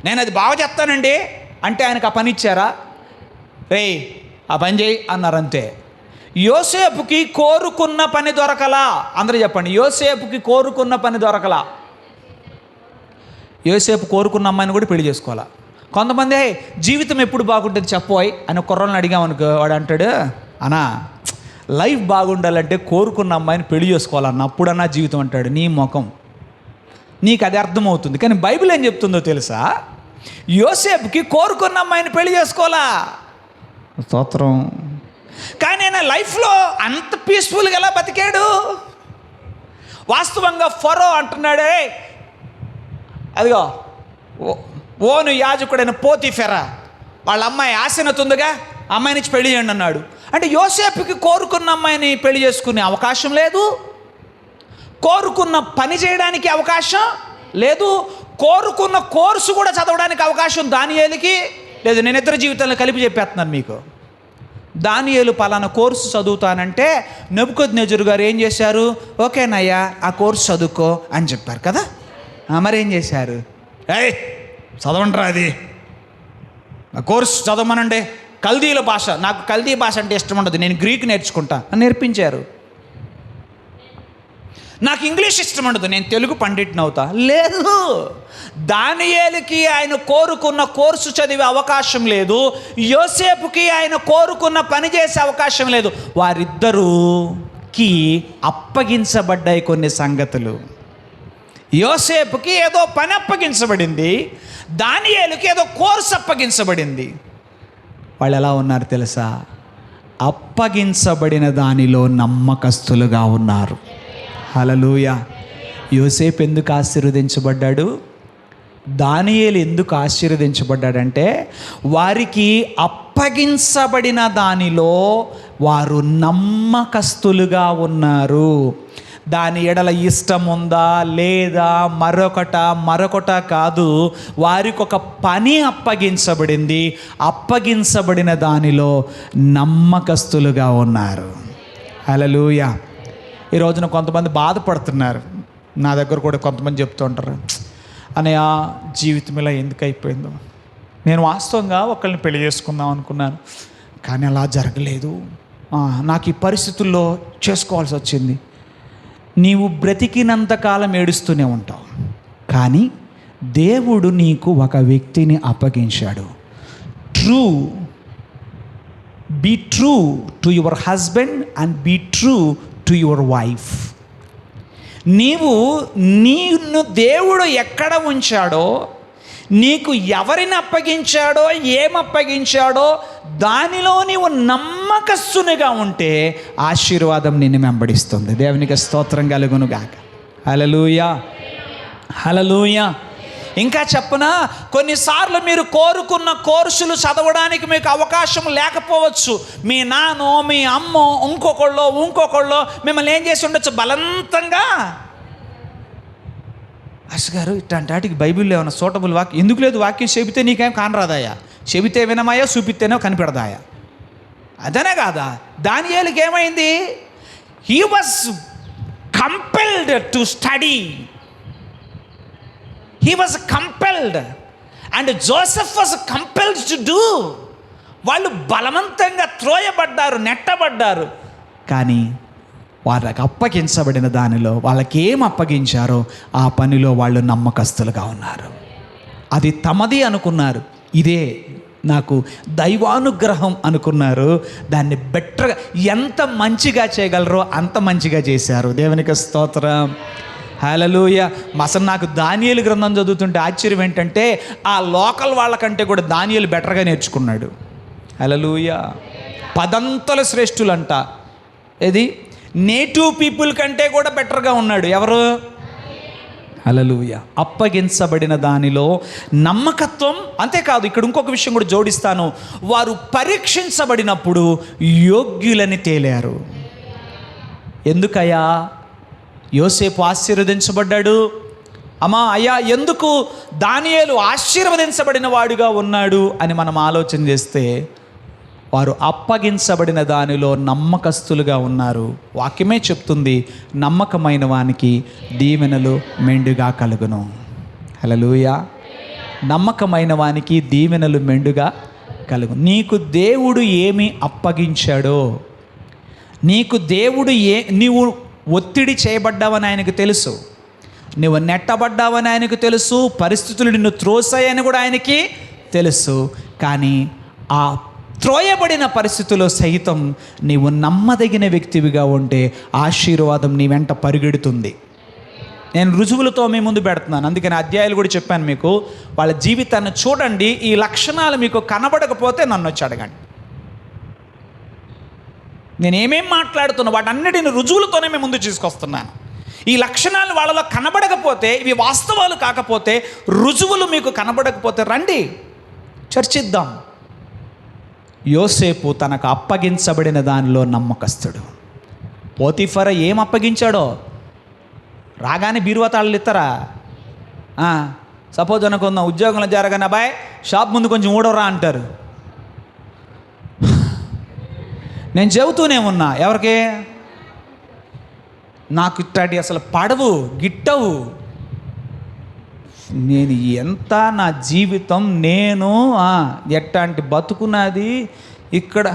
నేను అది బాగా చేస్తానండి అంటే ఆయనకు ఆ పని ఇచ్చారా? రేయ్ ఆ పని చేయి అన్నారంతే. యోసేపుకి కోరుకున్న పని దొరకలా. అందరూ చెప్పండి, యోసేపుకి కోరుకున్న పని దొరకలా. యోసేపు కోరుకున్న అమ్మాయిని కూడా పెళ్లి చేసుకోవాలా. కొంతమంది జీవితం ఎప్పుడు బాగుంటుంది చెప్పోయ్ అని కుర్రలను అడిగామనుకో, వాడు అంటాడు, అన్నా లైఫ్ బాగుండాలంటే కోరుకున్న అమ్మాయిని పెళ్లి చేసుకోవాలన్న, అప్పుడన్నా జీవితం అంటాడు. నీ ముఖం, నీకు అది అర్థమవుతుంది. కానీ బైబిల్ ఏం చెప్తుందో తెలుసా? యోసేపుకి కోరుకున్న అమ్మాయిని పెళ్లి చేసుకోవాలా. స్తోత్రం. కానీ ఆయన లైఫ్లో అంత పీస్ఫుల్గా ఎలా బతికాడు? వాస్తవంగా ఫరో అంటున్నాడే, అదిగో ఓను యాజకుడైన పోతీఫెరా వాళ్ళ అమ్మాయి ఆసెనతుందిగా, అమ్మాయి నుంచి పెళ్లి చేయండి అన్నాడు. అంటే యోసేపుకి కోరుకున్న అమ్మాయిని పెళ్లి చేసుకునే అవకాశం లేదు, కోరుకున్న పని చేయడానికి అవకాశం లేదు, కోరుకున్న కోర్సు కూడా చదవడానికి అవకాశం దానియేలుకి లేదు. నేను ఇద్దరు జీవితాలను కలిపి చెప్పేస్తున్నాను మీకు. దానియేలు పలానా కోర్సు చదువుతానంటే నెబుకద్నెజరు గారు ఏం చేశారు? ఓకేనయ్యా ఆ కోర్సు చదువుకో అని చెప్పారు కదా. మరి ఏం చేశారు? చదవండిరా, అది ఆ కోర్సు చదవమనండి. కల్దీల భాష, నాకు కల్దీ భాష అంటే ఇష్టం ఉండదు, నేను గ్రీక్ నేర్చుకుంటా అని నేర్పించారు. నాకు ఇంగ్లీష్ ఇష్టం ఉండదు, నేను తెలుగు పండిట్ని అవుతా. లేదు, దానియేలుకి ఆయన కోరుకున్న కోర్సు చదివే అవకాశం లేదు, యోసేపుకి ఆయన కోరుకున్న పని చేసే అవకాశం లేదు. వారిద్దరూకి అప్పగించబడ్డాయి కొన్ని సంగతులు. యోసేపుకి ఏదో పని అప్పగించబడింది, దానియేలుకి ఏదో కోర్సు అప్పగించబడింది. వాళ్ళు ఎలా ఉన్నారు తెలుసా? అప్పగించబడిన దానిలో నమ్మకస్తులుగా ఉన్నారు. హల్లెలూయా. యోసేపు ఎందుకు ఆశీర్వదించబడ్డాడు? దానియేలు ఎందుకు ఆశీర్వదించబడ్డాడంటే, వారికి అప్పగించబడిన దానిలో వారు నమ్మకస్తులుగా ఉన్నారు. దాని ఎడల ఇష్టం ఉందా లేదా మరొకట కాదు, వారికి ఒక పని అప్పగించబడింది, అప్పగించబడిన దానిలో నమ్మకస్తులుగా ఉన్నారు. హల్లెలూయా. ఈ రోజున కొంతమంది బాధపడుతున్నారు. నా దగ్గర కూడా కొంతమంది చెప్తూ ఉంటారు, అన్నయ్య జీవితం ఇలా ఎందుకు అయిపోయిందో, నేను వాస్తవంగా ఒకళ్ళని పెళ్లి చేసుకుందాం అనుకున్నాను కానీ అలా జరగలేదు, నాకు ఈ పరిస్థితుల్లో చేసుకోవాల్సి వచ్చింది. నీవు బ్రతికినంతకాలం ఏడుస్తూనే ఉంటావు, కానీ దేవుడు నీకు ఒక వ్యక్తిని అప్పగించాడు. Be true to your husband and be true to your wife. నిన్ను దేవుడు ఎక్కడ ఉంచాడో, నీకు ఎవరిని అప్పగించాడో, ఏమప్పగించాడో దానిలో నీవు నమ్మకస్తునిగా ఉంటే ఆశీర్వాదం నిన్ను వెంబడిస్తుంది. దేవునికి స్తోత్రం కలుగును గాక. హల్లెలూయా, హల్లెలూయా. ఇంకా చెప్పనా, కొన్నిసార్లు మీరు కోరుకున్న కోర్సులు చదవడానికి మీకు అవకాశం లేకపోవచ్చు. మీ నాన్నో మీ అమ్మో ఇంకొకళ్ళో మిమ్మల్ని ఏం చేసి ఉండొచ్చు, బలవంతంగా అసగారు ఇట్లాంటి వాటికి బైబిల్లో ఏమైనా సూటబుల్ వాక్యం ఎందుకు లేదు? వాక్యం చెబితే నీకేం కానరాదాయా? చెబితే వినమాయా, చూపిస్తేనే కనిపెడదాయా? అదనే కాదా? దానియేలుకి ఏమైంది? He was compelled to study. He was compelled and Joseph was compelled to do. వాళ్ళు బలవంతంగా త్రోయబడ్డారు, నెట్టబడ్డారు. కానీ వాళ్ళకి అప్పగించబడిన దానిలో వాళ్ళకి ఏం అప్పగించారో ఆ పనిలో వాళ్ళు నమ్మకస్తులుగా ఉన్నారు. అది తమది అనుకున్నారు. ఇదే నాకు దైవానుగ్రహం అనుకున్నారు. దాన్ని బెటర్గా ఎంత మంచిగా చేయగలరో అంత మంచిగా చేశారు. దేవునికి స్తోత్రం, హల్లెలూయా. అసలు నాకు దానియేలు గ్రంథం చదువుతుంటే ఆశ్చర్యం ఏంటంటే ఆ లోకల్ వాళ్ళకంటే కూడా దానియేలు బెటర్గా నేర్చుకున్నాడు. హల్లెలూయా. 10 శ్రేష్ఠులంట. ఇది నేటివ్ పీపుల్ కంటే కూడా బెటర్గా ఉన్నాడు. ఎవరు? హల్లెలూయా. అప్పగించబడిన దానిలో నమ్మకత్వం. అంతేకాదు, ఇక్కడ ఇంకొక విషయం కూడా జోడిస్తాను. వారు పరీక్షించబడినప్పుడు యోగ్యులని తేలారు. ఎందుకయ్యా యోసేపు ఆశీర్వదించబడ్డాడు? అమ్మా అయ్యా ఎందుకు దానియేలు ఆశీర్వదించబడిన వాడుగా ఉన్నాడు అని మనం ఆలోచన చేస్తే, వారు అప్పగించబడిన దానిలో నమ్మకస్తులుగా ఉన్నారు. వాక్యమే చెప్తుంది, నమ్మకమైన వానికి దీవెనలు మెండుగా కలుగును. హల్లెలూయా. నమ్మకమైన వానికి దీవెనలు మెండుగా కలుగును. నీకు దేవుడు ఏమి అప్పగించాడో, నీకు దేవుడు నీవు ఒత్తిడి చేయబడ్డావని ఆయనకు తెలుసు, నువ్వు నెట్టబడ్డావని ఆయనకు తెలుసు, పరిస్థితులు నిన్ను త్రోసాయని కూడా ఆయనకి తెలుసు. కానీ ఆ త్రోయబడిన పరిస్థితుల్లో సహితం నీవు నమ్మదగిన వ్యక్తివిగా ఉంటే ఆశీర్వాదం నీ వెంట పరిగెడుతుంది. నేను రుజువులతో మీ ముందు పెడుతున్నాను. అందుకని అధ్యాయాలు కూడా చెప్పాను మీకు. వాళ్ళ జీవితాన్ని చూడండి. ఈ లక్షణాలు మీకు కనబడకపోతే నన్ను వచ్చి అడగండి. నేనేమేం మాట్లాడుతున్నా వాటన్నిటిని రుజువులతోనే మేము ముందు తీసుకొస్తున్నాను. ఈ లక్షణాలు వాళ్ళలో కనబడకపోతే, ఇవి వాస్తవాలు కాకపోతే, రుజువులు మీకు కనబడకపోతే రండి చర్చిద్దాం. యోసేపు తనకు అప్పగించబడిన దానిలో నమ్మకస్తుడు. పోతీఫర ఏం అప్పగించాడో, రాగానే బీరువాతాళ్ళు ఇస్తారా? సపోజ్ అనుకుందాం, ఉద్యోగంలో జరగని అబ్బాయి షాప్ ముందు కొంచెం ఊడవరా అంటారు. నేను చెబుతూనే ఉన్నా, ఎవరికి? నాకు ఇట్లాంటి అసలు పడవు, గిట్టవు. నేను ఎంత నా జీవితం, నేను ఎట్లాంటి బతుకున్నది. ఇక్కడ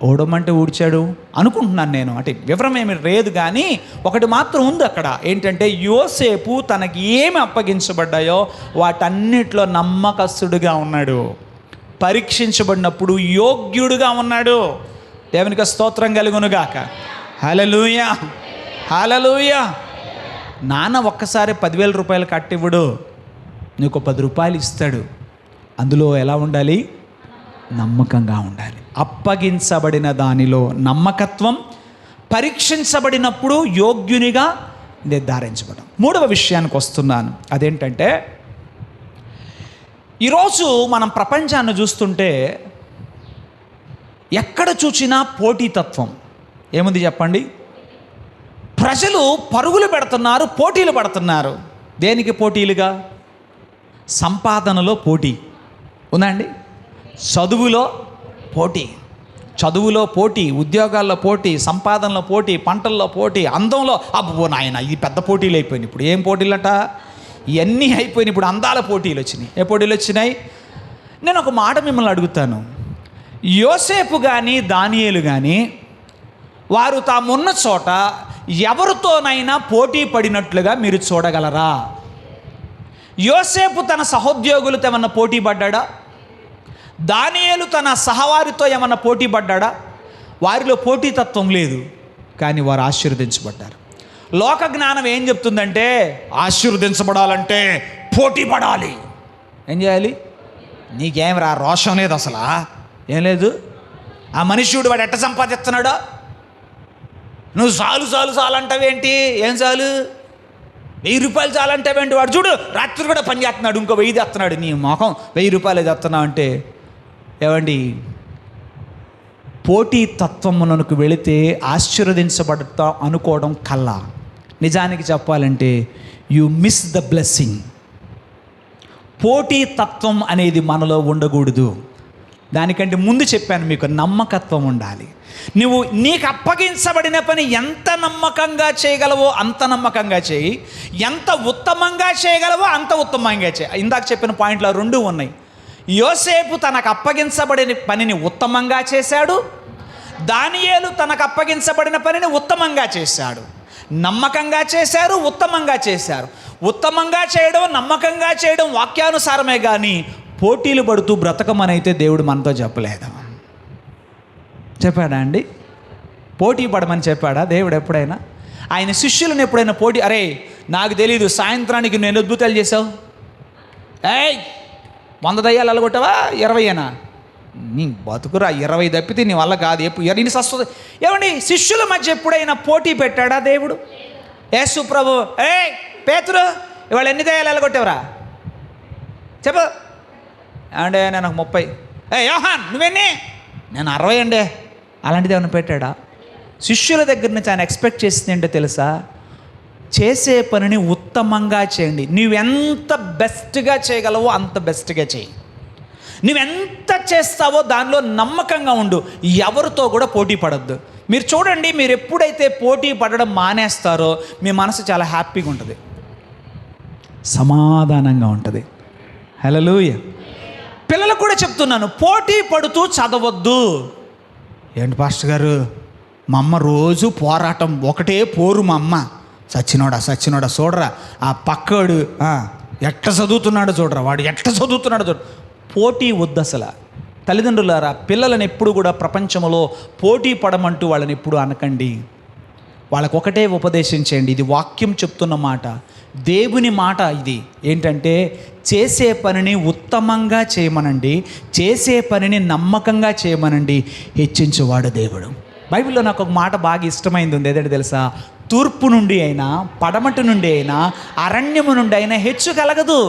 ఓడమంటే ఊడ్చాడు అనుకుంటున్నాను నేను. అంటే వివరం ఏమి లేదు, కానీ ఒకటి మాత్రం ఉంది అక్కడ. ఏంటంటే యోసేపు తనకి ఏమి అప్పగించబడ్డాయో వాటన్నిటిలో నమ్మకస్తుడుగా ఉన్నాడు. పరీక్షించబడినప్పుడు యోగ్యుడుగా ఉన్నాడు. దేవునికి స్తోత్రం కలుగునుగాక. హల్లెలూయా, హల్లెలూయా. నాన్న ఒక్కసారి 10,000 రూపాయలు కట్టివ్వడు, నీకు 10 రూపాయలు ఇస్తాడు. అందులో ఎలా ఉండాలి? నమ్మకంగా ఉండాలి. అప్పగించబడిన దానిలో నమ్మకత్వం, పరీక్షించబడినప్పుడు యోగ్యునిగా నిర్ధారించబడడం. 3వ విషయానికి వస్తున్నాను. అదేంటంటే, ఈరోజు మనం ప్రపంచాన్ని చూస్తుంటే ఎక్కడ చూసినా పోటీతత్వం. ఏముంది చెప్పండి? ప్రజలు పరుగులు పెడుతున్నారు, పోటీలు పడుతున్నారు. దేనికి పోటీలుగా? సంపాదనలో పోటీ ఉందండి, చదువులో పోటీ, ఉద్యోగాల్లో పోటీ, సంపాదనలో పోటీ, పంటల్లో పోటీ, అందంలో. అబ్బో నాయన, ఇది పెద్ద పోటీలు అయిపోయినాయి. ఇప్పుడు ఏం పోటీలట? ఇవన్నీ అయిపోయినాయి. ఇప్పుడు అందాల పోటీలు వచ్చినాయి. ఏ పోటీలు వచ్చినాయి? నేను ఒక మాట మిమ్మల్ని అడుగుతాను. యోసేపు కానీ దానియేలు కానీ వారు తామున్న చోట ఎవరితోనైనా పోటీ పడినట్లుగా మీరు చూడగలరా? యోసేపు తన సహోద్యోగులతో ఏమన్నా పోటీ పడ్డాడా? దానియేలు తన సహవారితో ఏమన్నా పోటీ పడ్డాడా? వారిలో పోటీతత్వం లేదు, కానీ వారు ఆశీర్వదించబడ్డారు. లోక జ్ఞానం ఏం చెప్తుందంటే, ఆశీర్వదించబడాలంటే పోటీ పడాలి. ఏం చేయాలి? నీకేం రోషం లేదు, అసలు ఏం లేదు. ఆ మనుష్యుడు వాడు ఎట్ట సంపాదిస్తున్నాడో నువ్వు చాలు అంటావేంటి? ఏం చాలు? 1000 రూపాయలు చాలంటావేంటి? వాడు చూడు రాత్రి కూడా పని చేస్తున్నాడు, ఇంకో 1000 తెస్తున్నాడు. నీ మొఖం 1000 రూపాయలు తెస్తున్నావు అంటే, ఏవండి, పోటీ తత్వమునకు వెళితే ఆశీర్వదించబడతా అనుకోవడం కల్లా. నిజానికి చెప్పాలంటే యు మిస్ ద బ్లెస్సింగ్. పోటీ తత్వం అనేది మనలో ఉండకూడదు. దానికంటే ముందు చెప్పాను మీకు, నమ్మకత్వం ఉండాలి. నువ్వు నీకు అప్పగించబడిన పని ఎంత నమ్మకంగా చేయగలవో అంత నమ్మకంగా చేయి, ఎంత ఉత్తమంగా చేయగలవో అంత ఉత్తమంగా చేయి. ఇందాక చెప్పిన పాయింట్లో రెండు ఉన్నాయి. యోసేపు తనకు అప్పగించబడిన పనిని ఉత్తమంగా చేశాడు, దానియేలు తనకు అప్పగించబడిన పనిని ఉత్తమంగా చేశాడు. నమ్మకంగా చేశారు, ఉత్తమంగా చేశారు. ఉత్తమంగా చేయడం, నమ్మకంగా చేయడం వాక్యానుసారమే, కానీ పోటీలు పడుతూ బ్రతకమనైతే దేవుడు మనతో చెప్పలేదు. చెప్పాడా అండి? పోటీ పడమని చెప్పాడా దేవుడు ఎప్పుడైనా? ఆయన శిష్యులను ఎప్పుడైనా పోటీ, అరే నాకు తెలీదు సాయంత్రానికి నేను అద్భుతాలు చేసావు, 100 దయ్యాలు అలగొట్టావా, 20 నీ బతుకురా, 20 తప్పితే నీ వల్ల కాదు, ఎన్ని సస్తుంది. ఏమండి, శిష్యుల మధ్య ఎప్పుడైనా పోటీ పెట్టాడా దేవుడు? యేసు ప్రభు, పేతురు ఇవాళ ఎన్ని దయ్యాలు అలగొట్టావురా చెప్పు. అంటే నేను 30. యోహాన్ నువ్వెన్ని? నేను 60 అండి. అలాంటిది ఏమైనా పెట్టాడా? శిష్యుల దగ్గర నుంచి ఆయన ఎక్స్పెక్ట్ చేసింది ఏంటో తెలుసా? చేసే పనిని ఉత్తమంగా చేయండి. నువ్వెంత బెస్ట్గా చేయగలవో అంత బెస్ట్గా చేయి. నువ్వెంత చేస్తావో దానిలో నమ్మకంగా ఉండు. ఎవరితో కూడా పోటీ పడద్దు. మీరు చూడండి, మీరు ఎప్పుడైతే పోటీ పడడం మానేస్తారో మీ మనసు చాలా హ్యాపీగా ఉంటుంది, సమాధానంగా ఉంటుంది. హల్లెలూయా. పిల్లలకు కూడా చెప్తున్నాను, పోటీ పడుతూ చదవద్దు. ఏంటి పాస్టర్ గారు, మా అమ్మ రోజు పోరాటం, ఒకటే పోరు మా అమ్మ. సచ్చినోడా చూడరా, ఆ పక్కడు ఎట్ట చదువుతున్నాడో చూడరా, వాడు ఎట్ట చదువుతున్నాడో చూడ. పోటీ వద్దు అసలు. తల్లిదండ్రులారా, పిల్లలను ఎప్పుడు కూడా ప్రపంచంలో పోటీ పడమంటూ వాళ్ళని ఎప్పుడు అనకండి. వాళ్ళకు ఒకటే ఉపదేశించండి. ఇది వాక్యం చెప్తున్న మాట, దేవుని మాట. ఇది ఏంటంటే, చేసే పనిని ఉత్తమంగా చేయమనండి, చేసే పనిని నమ్మకంగా చేయమనండి, హెచ్చించువాడు దేవుడు. బైబిల్లో నాకు ఒక మాట బాగా ఇష్టమైంది ఉంది. ఏదంటే తెలుసా? తూర్పు నుండి అయినా, పడమటి నుండి అయినా, అరణ్యము నుండి అయినా హెచ్చు కలగదు,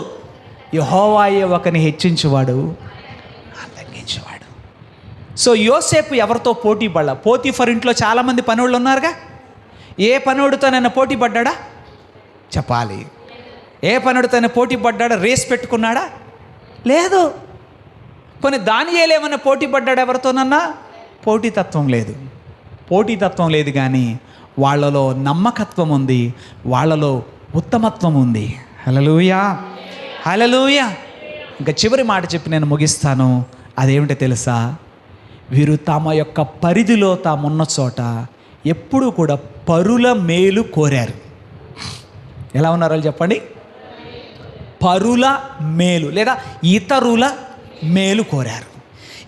యెహోవాయే ఒకని హెచ్చించువాడు, తగ్గించేవాడు. సో యోసేపు ఎవరితో పోటీ పడలా. పోతీఫర్ ఇంట్లో చాలామంది పనోళ్ళు ఉన్నారుగా. ఏ పనోడితోనైనా పోటీ పడ్డాడా? చెప్పాలి. ఏ పనుడితోనే పోటీ పడ్డాడా? రేస్ పెట్టుకున్నాడా? లేదు. కొన్ని దానియేలు ఏమైనా పోటీ పడ్డాడు ఎవరితోనన్నా? పోటీతత్వం లేదు. కానీ వాళ్ళలో నమ్మకత్వం ఉంది, వాళ్ళలో ఉత్తమత్వం ఉంది. హల్లెలూయా. ఇంకా చివరి మాట చెప్పి నేను ముగిస్తాను. అదేమిటో తెలుసా? వీరు తమ యొక్క పరిధిలో తామున్న చోట ఎప్పుడూ కూడా పరుల మేలు కోరారు. ఎలా ఉన్నారు వాళ్ళు చెప్పండి? పరుల మేలు లేదా ఇతరుల మేలు కోరారు.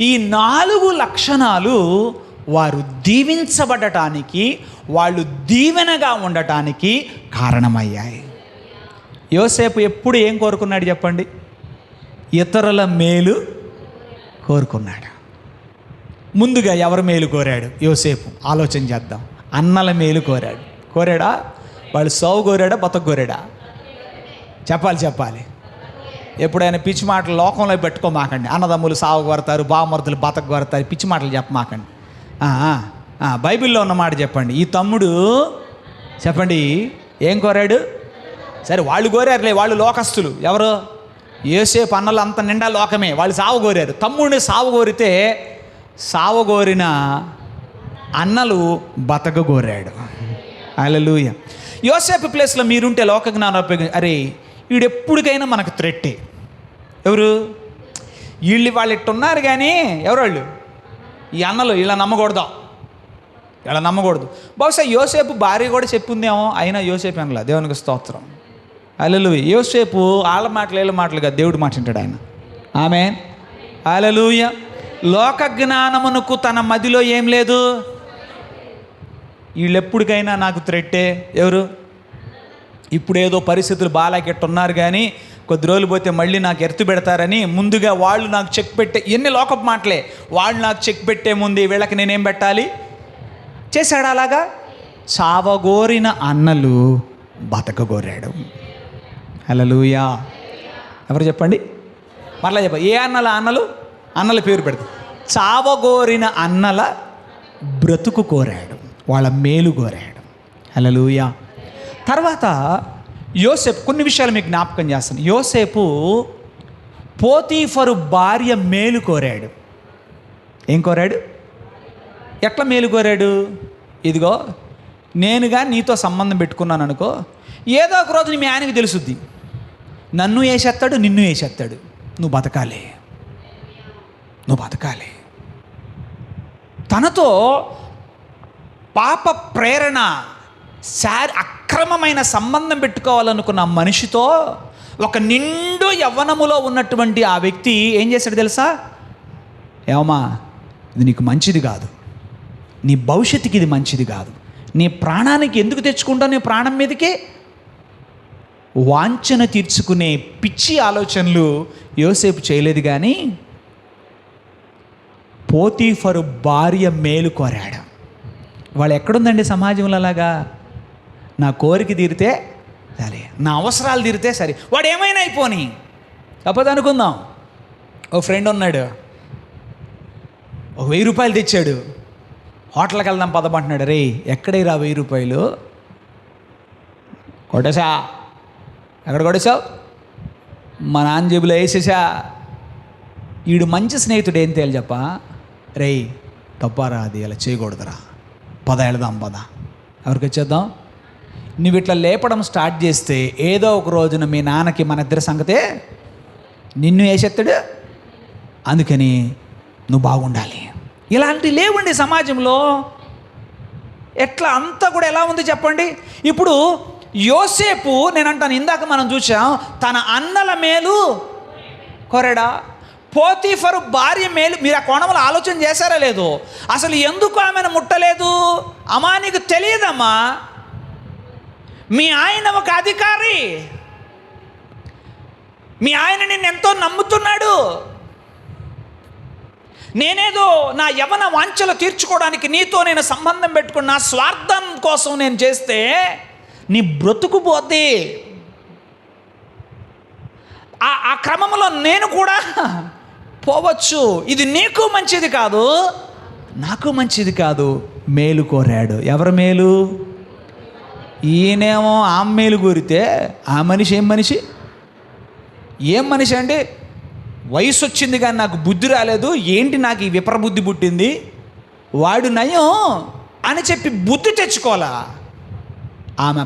ఈ 4 లక్షణాలు వారు దీవించబడటానికి, వాళ్ళు దీవెనగా ఉండటానికి కారణమయ్యాయి. యోసేపు ఎప్పుడు ఏం కోరుకున్నాడు చెప్పండి? ఇతరుల మేలు కోరుకున్నాడు. ముందుగా ఎవరి మేలు కోరాడు యోసేపు? ఆలోచన చేద్దాం. అన్నల మేలు కోరాడా? వాళ్ళు సావు కోరాడా, బతక కోరాడా? చెప్పాలి. ఎప్పుడైనా పిచ్చి మాటలు లోకంలో పెట్టుకోమాకండి. అన్నదమ్ములు సాగు కోరతారు, బామర్దులు బతక కోరతారు, పిచ్చి మాటలు చెప్పమాకండి. బైబిల్లో ఉన్న మాట చెప్పండి. ఈ తమ్ముడు చెప్పండి ఏం కోరాడు? సరే వాళ్ళు కోరారులే, వాళ్ళు లోకస్తులు. ఎవరు? యోసేపు అన్నలు అంత నిండా లోకమే. వాళ్ళు సావు కోరారు. తమ్ముడిని సావు కోరితే సావగోరిన అన్నలు బతక కోరాడు. హల్లెలూయా. యోసేపు ప్లేస్లో మీరుంటే లోక జ్ఞానం ఉపయోగించి, అరే వీడెప్పటికైనా మనకు థ్రెట్టే. ఎవరు? వాళ్ళు ఇట్టున్నారు కానీ ఎవరు వాళ్ళు? ఈ అన్నలు. ఇలా నమ్మకూడదు. బహుశా యోసేపు భార్య కూడా చెప్పిందేమో, అయినా యోసేపు అనలా. దేవునికి స్తోత్రం. హల్లెలూయా. యోసేపు వాళ్ళ మాటలు వీళ్ళ మాటలుగా దేవుడు మాట వింటాడు ఆయన. ఆమేన్. హల్లెలూయా. లోక జ్ఞానమునకు తన మదిలో ఏం లేదు. వీళ్ళు ఎప్పటికైనా నాకు థ్రెట్టే. ఎవరు? ఇప్పుడు ఏదో పరిస్థితులు బాగాలేకెట్టున్నారు కానీ కొద్ది రోజులు పోతే మళ్ళీ నాకు ఎర్తు పెడతారని ముందుగా వాళ్ళు నాకు చెక్ పెట్టే, ఎన్ని లోకపు మాటలే. వాళ్ళు నాకు చెక్ పెట్టే ముందు వీళ్ళకి నేనేం పెట్టాలి? చేశాడు అలాగా. చావగోరిన అన్నలు బతకగోరాడు. హల్లెలూయా. ఎవరు చెప్పండి? మరలా చెప్ప. ఏ అన్నల పేరు పెడతారు. చావగోరిన అన్నల బ్రతుకు కోరాడు, వాళ్ళ మేలు కోరాడు. హల్లెలూయా. తర్వాత యోసేపు, కొన్ని విషయాలు మీకు జ్ఞాపకం చేస్తాను. యోసేపు పోతీఫరు భార్య మేలు కోరాడు. ఏం కోరాడు? ఎట్లా మేలు కోరాడు? ఇదిగో నేనుగా నీతో సంబంధం పెట్టుకున్నాను అనుకో, ఏదో ఒక రోజు మీ ఆయనకి తెలుసుద్ది, నన్ను వేసేస్తాడు, నిన్ను వేసేస్తాడు, నువ్వు బతకాలి. తనతో పాప ప్రేరణ, అక్రమమైన సంబంధం పెట్టుకోవాలనుకున్న మనిషితో ఒక నిండు యవ్వనములో ఉన్నటువంటి ఆ వ్యక్తి ఏం చేశాడు తెలుసా? ఏమమ్మా, ఇది నీకు మంచిది కాదు, నీ భవిష్యత్తుకి ఇది మంచిది కాదు, నీ ప్రాణానికి ఎందుకు తెచ్చుకుంటావు, నీ ప్రాణం మీదకి వాంఛన తీర్చుకునే పిచ్చి ఆలోచనలు యోసేపు చేయలేదు. కానీ పోతీఫరు భార్య మేలు కోరాడు. వాళ్ళు ఎక్కడుందండి సమాజంలో? అలాగా నా కోరిక తీరితే సరే, నా అవసరాలు తీరితే సరే, వాడు ఏమైనా అయిపోని. కాకపోతే అనుకుందాం, ఓ ఫ్రెండ్ ఉన్నాడు, ఒక 1000 రూపాయలు తెచ్చాడు, హోటల్కి వెళ్దాం పదమంటున్నాడు. రే ఎక్కడైరా 1000 రూపాయలు? కొట్టేసా. ఎక్కడ కొట్టేసావు? మా నాన్న జేబులో వేసేసా. వీడు మంచి స్నేహితుడు, ఏం తేలి చెప్ప? రే తప్పారా, అది అలా చేయకూడదురా, పద వెళదాం, పద. ఎవరికి వచ్చేద్దాం? నువ్వు ఇట్లా లేపడం స్టార్ట్ చేస్తే ఏదో ఒక రోజున మీ నాన్నకి మన ఇద్దరి సంగతే నిన్ను వేసేస్తాడు. అందుకని నువ్వు బాగుండాలి. ఇలాంటివి లేవండి సమాజంలో. ఎట్లా అంతా కూడా ఎలా ఉంది చెప్పండి. ఇప్పుడు యోసేపు, నేనంటాను, ఇందాక మనం చూసాం, తన అన్నల మేలు కోరాడా? పోతీఫరు భార్య మేలు. మీరు ఆ కోణంలో ఆలోచన చేశారా లేదు? అసలు ఎందుకు ఆమెను ముట్టలేదు? అమ్మా నీకు తెలియదమ్మా, మీ ఆయన ఒక అధికారి, మీ ఆయన నిన్ను ఎంతో నమ్ముతున్నాడు. నేనేదో నా యవ్వన వాంఛలు తీర్చుకోవడానికి నీతో నేను సంబంధం పెట్టుకుని నా స్వార్థం కోసం నేను చేస్తే నీ బ్రతుకు పోతే, ఆ క్రమంలో నేను కూడా పోవచ్చు. ఇది నీకు మంచిది కాదు, నాకు మంచిది కాదు. మేలు కోరాడు. ఎవరు మేలు? ఈయనేమో ఆ మేలు కోరితే ఆ మనిషి ఏం మనిషి అండి? వయసు వచ్చింది కానీ నాకు బుద్ధి రాలేదు, ఏంటి నాకు ఈ విప్రబుద్ధి పుట్టింది, వాడు నయం అని చెప్పి బుద్ధి తెచ్చుకోవాలా? ఆమె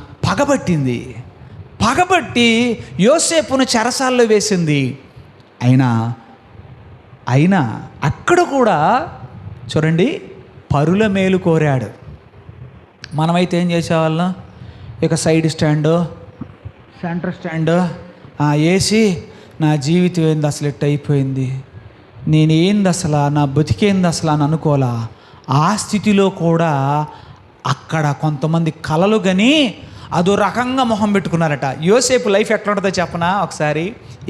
పగబట్టి యోసేపును చెరసాల్లో వేసింది. అయినా అక్కడ కూడా చూడండి, పరుల మేలు కోరాడు. మనమైతే ఏం చేసేవాళ్ళం? ఇక సైడ్ స్టాండు, సెంటర్ స్టాండు వేసి, నా జీవితం ఏంది అసలు ఎట్ట అయిపోయింది, నేనేంది అసలు, నా బతికేంది అసలు అని అనుకోలా. ఆ స్థితిలో కూడా అక్కడ కొంతమంది కలలు గని అదో రకంగా మొహం పెట్టుకున్నారట. యోసేపు లైఫ్ ఎట్లా ఉంటుందో చెప్పనా? ఒకసారి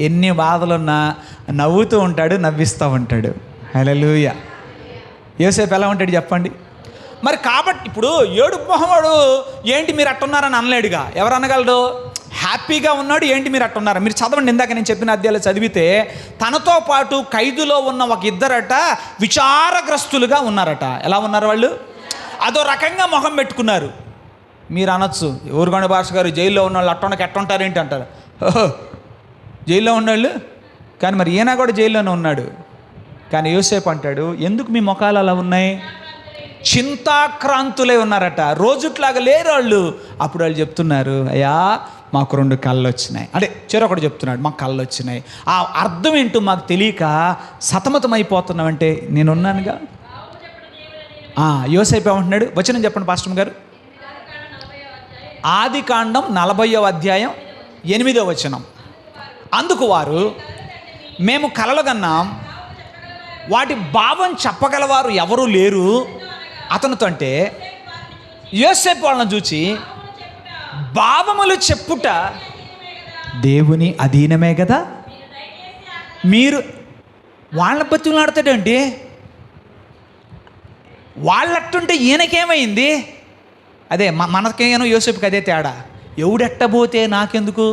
ఎన్ని బాధలున్నా నవ్వుతూ ఉంటాడు, నవ్విస్తూ ఉంటాడు. హల్లెలూయా. యోసేపు ఎలా ఉంటాడు చెప్పండి? మరి కాబట్టి ఇప్పుడు ఏడుపు మొహమాడు ఏంటి మీరు అట్టున్నారని అనలేడుగా. ఎవరు అనగలడు? హ్యాపీగా ఉన్నాడు, ఏంటి మీరు అట్టున్నారా? మీరు చదవండి, ఇందాక నేను చెప్పిన అధ్యాయాలు చదివితే తనతో పాటు ఖైదులో ఉన్న ఒక ఇద్దరట విచారగ్రస్తులుగా ఉన్నారట. ఎలా ఉన్నారు వాళ్ళు? అదో రకంగా మొహం పెట్టుకున్నారు. మీరు అనొచ్చు, ఊరుగొండ భాష గారు, జైల్లో ఉన్న వాళ్ళు అట్టొండకి ఎట్టుంటారు ఏంటి అంటారు. జైల్లో ఉన్నవాళ్ళు, కానీ మరి ఈయన కూడా జైల్లోనే ఉన్నాడు. కానీ యోసేపు అంటాడు, ఎందుకు మీ ముఖాలు అలా ఉన్నాయి? చింతాక్రాంతులై ఉన్నారట, రోజుట్లాగా లేరు వాళ్ళు. అప్పుడు వాళ్ళు చెప్తున్నారు, అయ్యా మాకు 2 కళ్ళు వచ్చినాయి. అంటే చెరొకడు చెప్తున్నాడు, మాకు కళ్ళు వచ్చినాయి. ఆ అర్థం ఏంటో మాకు తెలియక సతమతం అయిపోతున్నామంటే నేనున్నానుగా. యోసేపు ఏమంటున్నాడు? వచనం చెప్పండి పాస్టర్ గారు. ఆదికాండం 40వ అధ్యాయం 8వ వచనం. అందుకు వారు, మేము కలలు కన్నాం, వాటి భావం చెప్పగలవారు ఎవరూ లేరు అతనితో. అంటే యోసేపు వాళ్ళని చూచి, భావములు చెప్పుట దేవుని అధీనమే కదా, మీరు వాళ్ళ బతుకులాడతాడండి. వాళ్ళట్టుంటే ఈయనకేమైంది? అదే మనకేనో యోసేపుకి అదే తేడా. ఎవడెట్టబోతే నాకెందుకు,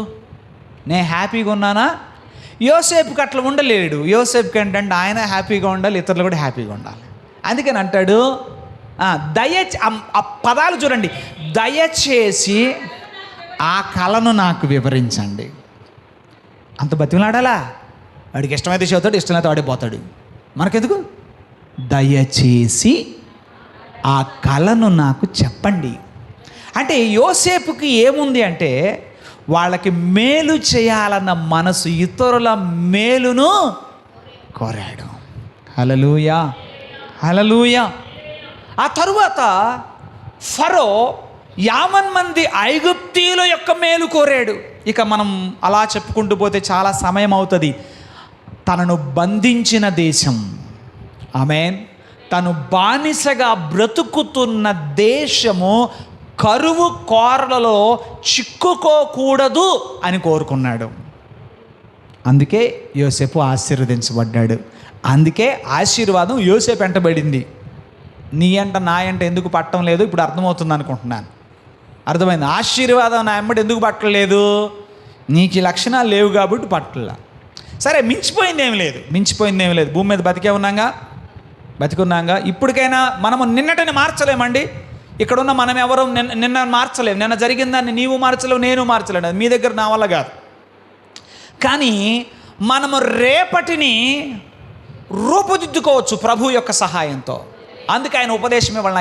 నేను హ్యాపీగా ఉన్నానా? యోసేపుకి అట్లా ఉండలేడు. యోసేపుకి ఏంటంటే ఆయన హ్యాపీగా ఉండాలి, ఇతరులు కూడా హ్యాపీగా ఉండాలి. అందుకని అంటాడు, ఆ పదాలు చూడండి, దయచేసి ఆ కళను నాకు వివరించండి. అంత బతిమలాడాలా? వాడికి ఇష్టమైతే చదువుతాడు, ఇష్టమైతే వాడే పోతాడు. మనకెందుకు? దయచేసి ఆ కలను నాకు చెప్పండి. అంటే యోసేపుకి ఏముంది అంటే వాళ్ళకి మేలు చేయాలన్న మనసు, ఇతరుల మేలును కోరాడు. హల్లెలూయా, హల్లెలూయా. ఆ తరువాత ఫరో 50 మంది ఐగుప్తీయుల యొక్క మేలు కోరాడు. ఇక మనం అలా చెప్పుకుంటూ పోతే చాలా సమయం అవుతుంది. తనను బంధించిన దేశం, ఆమేన్, తను బానిసగా బ్రతుకుతున్న దేశము కరువు కోరలలో చిక్కుకోకూడదు అని కోరుకున్నాడు. అందుకే యోసేపు ఆశీర్వదించబడ్డాడు. అందుకే ఆశీర్వాదం యోసేపు వెంటబడింది. నీ అంట నా అంట ఎందుకు పట్టడం లేదు ఇప్పుడు అర్థమవుతుంది అనుకుంటున్నాను. అర్థమైంది. ఆశీర్వాదం నా ఎంబడి ఎందుకు పట్టలేదు? నీకు ఈ లక్షణాలు లేవు కాబట్టి పట్టలా. సరే, మించిపోయింది ఏమి లేదు. భూమి మీద బతికున్నాగా. ఇప్పటికైనా మనము నిన్నటిని మార్చలేమండి. ఇక్కడున్న మనం ఎవరు నిన్న మార్చలేము. నిన్న జరిగిన దాన్ని నీవు మార్చలేవు, నేను మార్చలేను. అది మీ దగ్గర నా వల్ల కాదు. కానీ మనము రేపటిని రూపుదిద్దుకోవచ్చు ప్రభు యొక్క సహాయంతో. అందుకే ఆయన ఉపదేశం ఇవాళ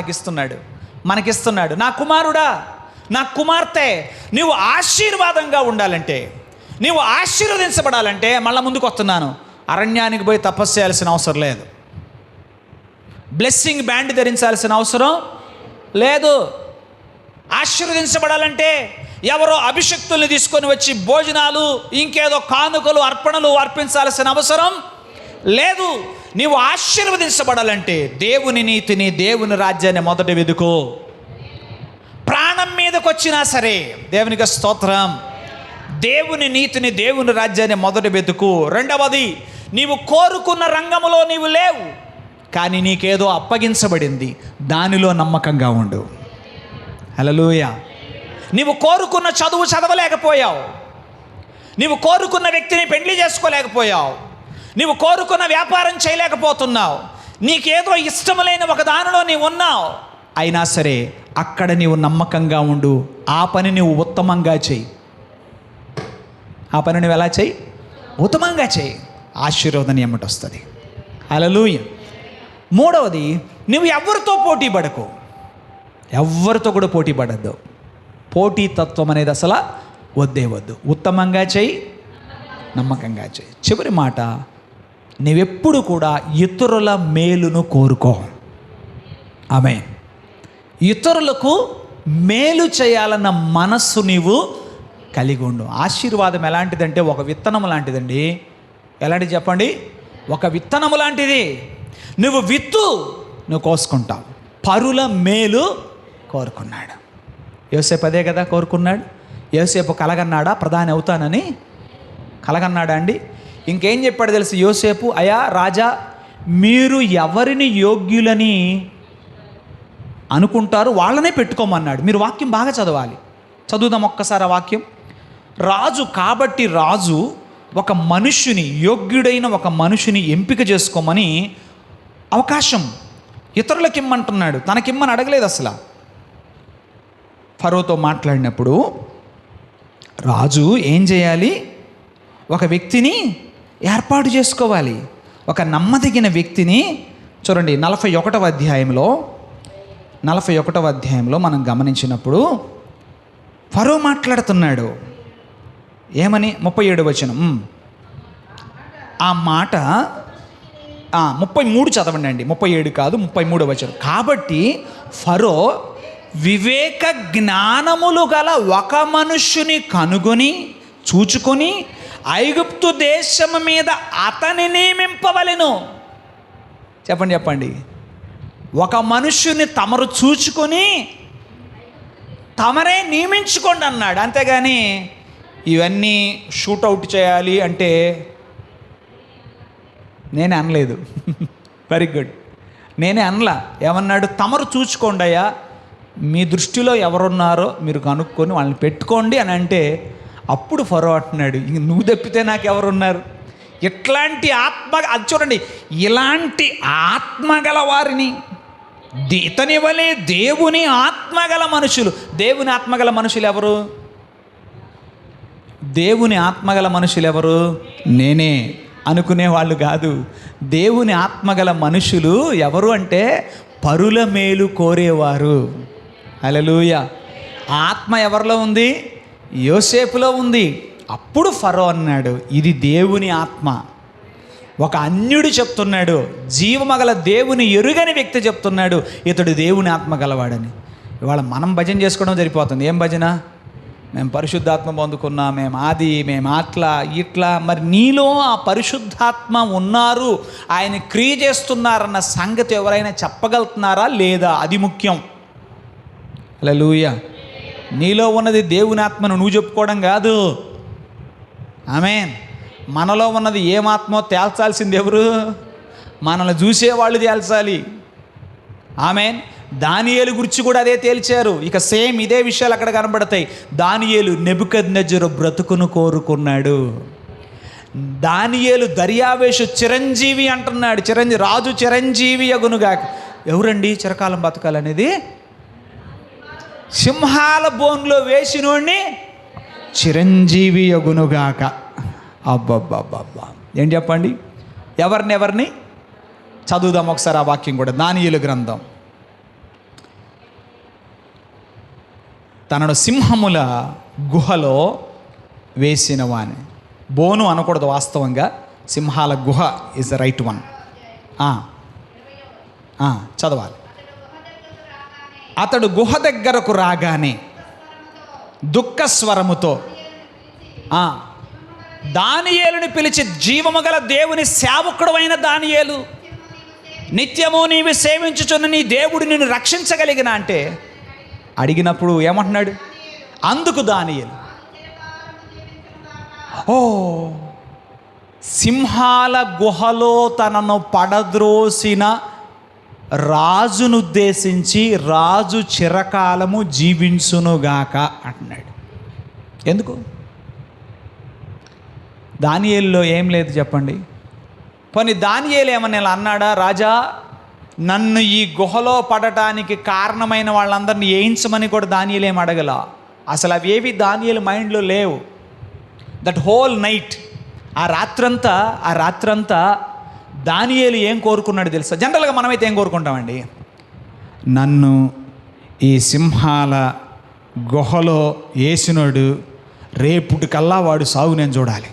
మనకిస్తున్నాడు. నా కుమారుడా, నా కుమార్తె, నీవు ఆశీర్వాదంగా ఉండాలంటే, నీవు ఆశీర్వదించబడాలంటే మళ్ళీ ముందుకు వస్తున్నాను. అరణ్యానికి పోయి తపస్సు చేయాల్సిన అవసరం లేదు. బ్లెస్సింగ్ బ్యాండ్ ధరించాల్సిన అవసరం లేదు. ఆశీర్వదించబడాలంటే ఎవరో అభిషక్తుల్ని తీసుకొని వచ్చి భోజనాలు, ఇంకేదో కానుకలు, అర్పణలు అర్పించాల్సిన అవసరం లేదు. నీవు ఆశీర్వదించబడాలంటే దేవుని నీతిని, దేవుని రాజ్యాన్ని మొదట వెతుకో. ప్రాణం మీదకి వచ్చినా సరే దేవునికి స్తోత్రం, దేవుని నీతిని, దేవుని రాజ్యాన్ని మొదట వెతుకు. రెండవది, నీవు కోరుకున్న రంగంలో నీవు లేవు, కానీ నీకేదో అప్పగించబడింది, దానిలో నమ్మకంగా ఉండు. హల్లెలూయా. నీవు కోరుకున్న చదువు చదవలేకపోయావు, నీవు కోరుకున్న వ్యక్తిని పెళ్లి చేసుకోలేకపోయావు, నీవు కోరుకున్న వ్యాపారం చేయలేకపోతున్నావు, నీకేదో ఇష్టం లేని ఒక దానిలో నీవు ఉన్నావు. అయినా సరే అక్కడ నీవు నమ్మకంగా ఉండు. ఆ పని నీవు ఉత్తమంగా చేయి. ఆ పని నువ్వు ఎలా చేయి? ఉత్తమంగా చేయి. ఆశీర్వాదం ఎమ్మటి వస్తుంది. హల్లెలూయా. మూడవది, నువ్వు ఎవరితో పోటీ పడకు. ఎవరితో కూడా పోటీ పడద్దు. పోటీతత్వం అనేది అసలు వద్దు. ఉత్తమంగా చేయి, నమ్మకంగా చేయి. చివరి మాట, నీవెప్పుడు కూడా ఇతరుల మేలును కోరుకో. ఆమేన్. ఇతరులకు మేలు చేయాలన్న మనస్సు నీవు కలిగి ఉండు. ఆశీర్వాదం ఎలాంటిదంటే ఒక విత్తనం లాంటిదండి. ఎలాంటిది చెప్పండి? ఒక విత్తనం లాంటిది. నువ్వు విత్తు, నువ్వు కోసుకుంటావు. పరుల మేలు కోరుకున్నాడు యోసేపు. అదే కదా కోరుకున్నాడు. యోసేపు కలగన్నాడా ప్రధాని అవుతానని? కలగన్నాడా అండి? ఇంకేం చెప్పాడు తెలుసు యోసేపు? అయ్యా రాజా, మీరు ఎవరిని యోగ్యులని అనుకుంటారు వాళ్ళనే పెట్టుకోమన్నాడు. మీరు వాక్యం బాగా చదవాలి. చదువుదాం ఒక్కసారి ఆ వాక్యం. రాజు కాబట్టి రాజు ఒక మనుష్యుని, యోగ్యుడైన ఒక మనుషుని ఎంపిక చేసుకోమని అవకాశం ఇతరులకు ఇమ్మంటున్నాడు. తనకిమ్మని అడగలేదు అసలు. ఫరోతో మాట్లాడినప్పుడు రాజు ఏం చేయాలి? ఒక వ్యక్తిని ఏర్పాటు చేసుకోవాలి. ఒక నమ్మదగిన వ్యక్తిని. చూడండి 41వ అధ్యాయంలో మనం గమనించినప్పుడు ఫరో మాట్లాడుతున్నాడు. ఏమని? 37వ వచనం. ఆ మాట 33 చదవండి అండి. 37 కాదు, 33వ వచనం. కాబట్టి ఫరో వివేక జ్ఞానములు గల ఒక మనుష్యుని కనుగొని చూచుకొని ఐగుప్తు దేశము మీద అతని నియమింపవలెను. చెప్పండి. ఒక మనుష్యుని తమరు చూచుకొని తమరే నియమించుకోండి అన్నాడు. అంతేగాని ఇవన్నీ షూట్అవుట్ చేయాలి అంటే నేనే అనలేదు. Very good. నేనే అనలా. ఏమన్నాడు? తమరు చూచుకోండి అయ్యా, మీ దృష్టిలో ఎవరున్నారో మీరు కనుక్కొని వాళ్ళని పెట్టుకోండి అని అంటే, అప్పుడు ఫరో అంటున్నాడు, ఇంక నువ్వు తప్పితే నాకు ఎవరున్నారు? ఇట్లాంటి అది చూడండి, ఇలాంటి ఆత్మగల వారిని, ఇతని వలె దేవుని ఆత్మగల మనుషులు. దేవుని ఆత్మగల మనుషులు ఎవరు? దేవుని ఆత్మగల మనుషులు ఎవరు? నేనే. అనుకునేవాళ్ళు కాదు. దేవుని ఆత్మగల మనుషులు ఎవరు అంటే పరుల మేలు కోరేవారు. హల్లెలూయా. ఆత్మ ఎవరిలో ఉంది? యోసేపులో ఉంది. అప్పుడు ఫరో అన్నాడు, ఇది దేవుని ఆత్మ. ఒక అన్యుడు చెప్తున్నాడు, జీవమగల దేవుని ఎరుగని వ్యక్తి చెప్తున్నాడు, ఇతడు దేవుని ఆత్మ గలవాడని. ఇవాళ మనం భజన చేసుకోవడం సరిపోతుంది. ఏం భజన? మేము పరిశుద్ధాత్మ పొందుకున్నా, మేము అట్లా ఇట్లా. మరి నీలో ఆ పరిశుద్ధాత్మ ఉన్నారు, ఆయన క్రియ చేస్తున్నారన్న సంగతి ఎవరైనా చెప్పగలుగుతున్నారా లేదా? అది ముఖ్యం. హల్లెలూయా. నీలో ఉన్నది దేవుని ఆత్మను నువ్వు చెప్పుకోవడం కాదు. ఆమేన్. మనలో ఉన్నది ఏమాత్మో తేల్చాల్సింది ఎవరు? మనల్ని చూసేవాళ్ళు తేల్చాలి. ఆమేన్. దానియేలు గురించి కూడా అదే తేల్చారు. ఇక సేమ్ ఇదే విషయాలు అక్కడ కనబడతాయి. దానియేలు నెబుకద్నెజరు బ్రతుకును కోరుకున్నాడు. దానియేలు దర్యావేషు చిరంజీవి అంటున్నాడు. రాజు చిరంజీవి అగునుగా. ఎవరండి చిరకాలం బతకాలనేది? సింహాల బోన్లో వేసినోడిని చిరంజీవి అగునుగాక. అబ్బబ్బబ్బబ్బా, ఏం చెప్పండి? ఎవరిని చదువుదాం ఒకసారి ఆ వాక్యం కూడా. దానియేలు గ్రంథం. తనను సింహముల గుహలో వేసిన వాని. బోను అనకూడదు, వాస్తవంగా సింహాల గుహ ఈజ్ ద రైట్ వన్. చదవాలి. అతడు గుహ దగ్గరకు రాగానే దుఃఖ స్వరముతో దానియేలుని పిలిచి, జీవము గల దేవుని సేవకుడు అయిన దానియేలు, నిత్యము నీవు సేవించుచున్న నీ దేవుడు నిన్ను రక్షించగలిగిన అంటే అడిగినప్పుడు ఏమంటున్నాడు? అందుకు దానియేలు, సింహాల గుహలో తనను పడద్రోసిన రాజునుద్దేశించి రాజు చిరకాలము జీవించునుగాక అంటున్నాడు. ఎందుకు? దానియేలులో ఏం లేదు చెప్పండి. పోనీ దానియేలు ఏమన్నా అన్నాడా? రాజా, నన్ను ఈ గుహలో పడటానికి కారణమైన వాళ్ళందరినీ వేయించమని కూడా దానియేలు ఏం అడగల. అసలు అవేవి దానియేలు మైండ్లో లేవు. దట్ హోల్ నైట్, ఆ రాత్రంతా దానియేలు ఏం కోరుకున్నాడు తెలుసా? జనరల్గా మనమైతే ఏం కోరుకుంటామండి? నన్ను ఈ సింహాల గుహలో వేసినోడు రేపుటికల్లా వాడు సాగు నేను చూడాలి.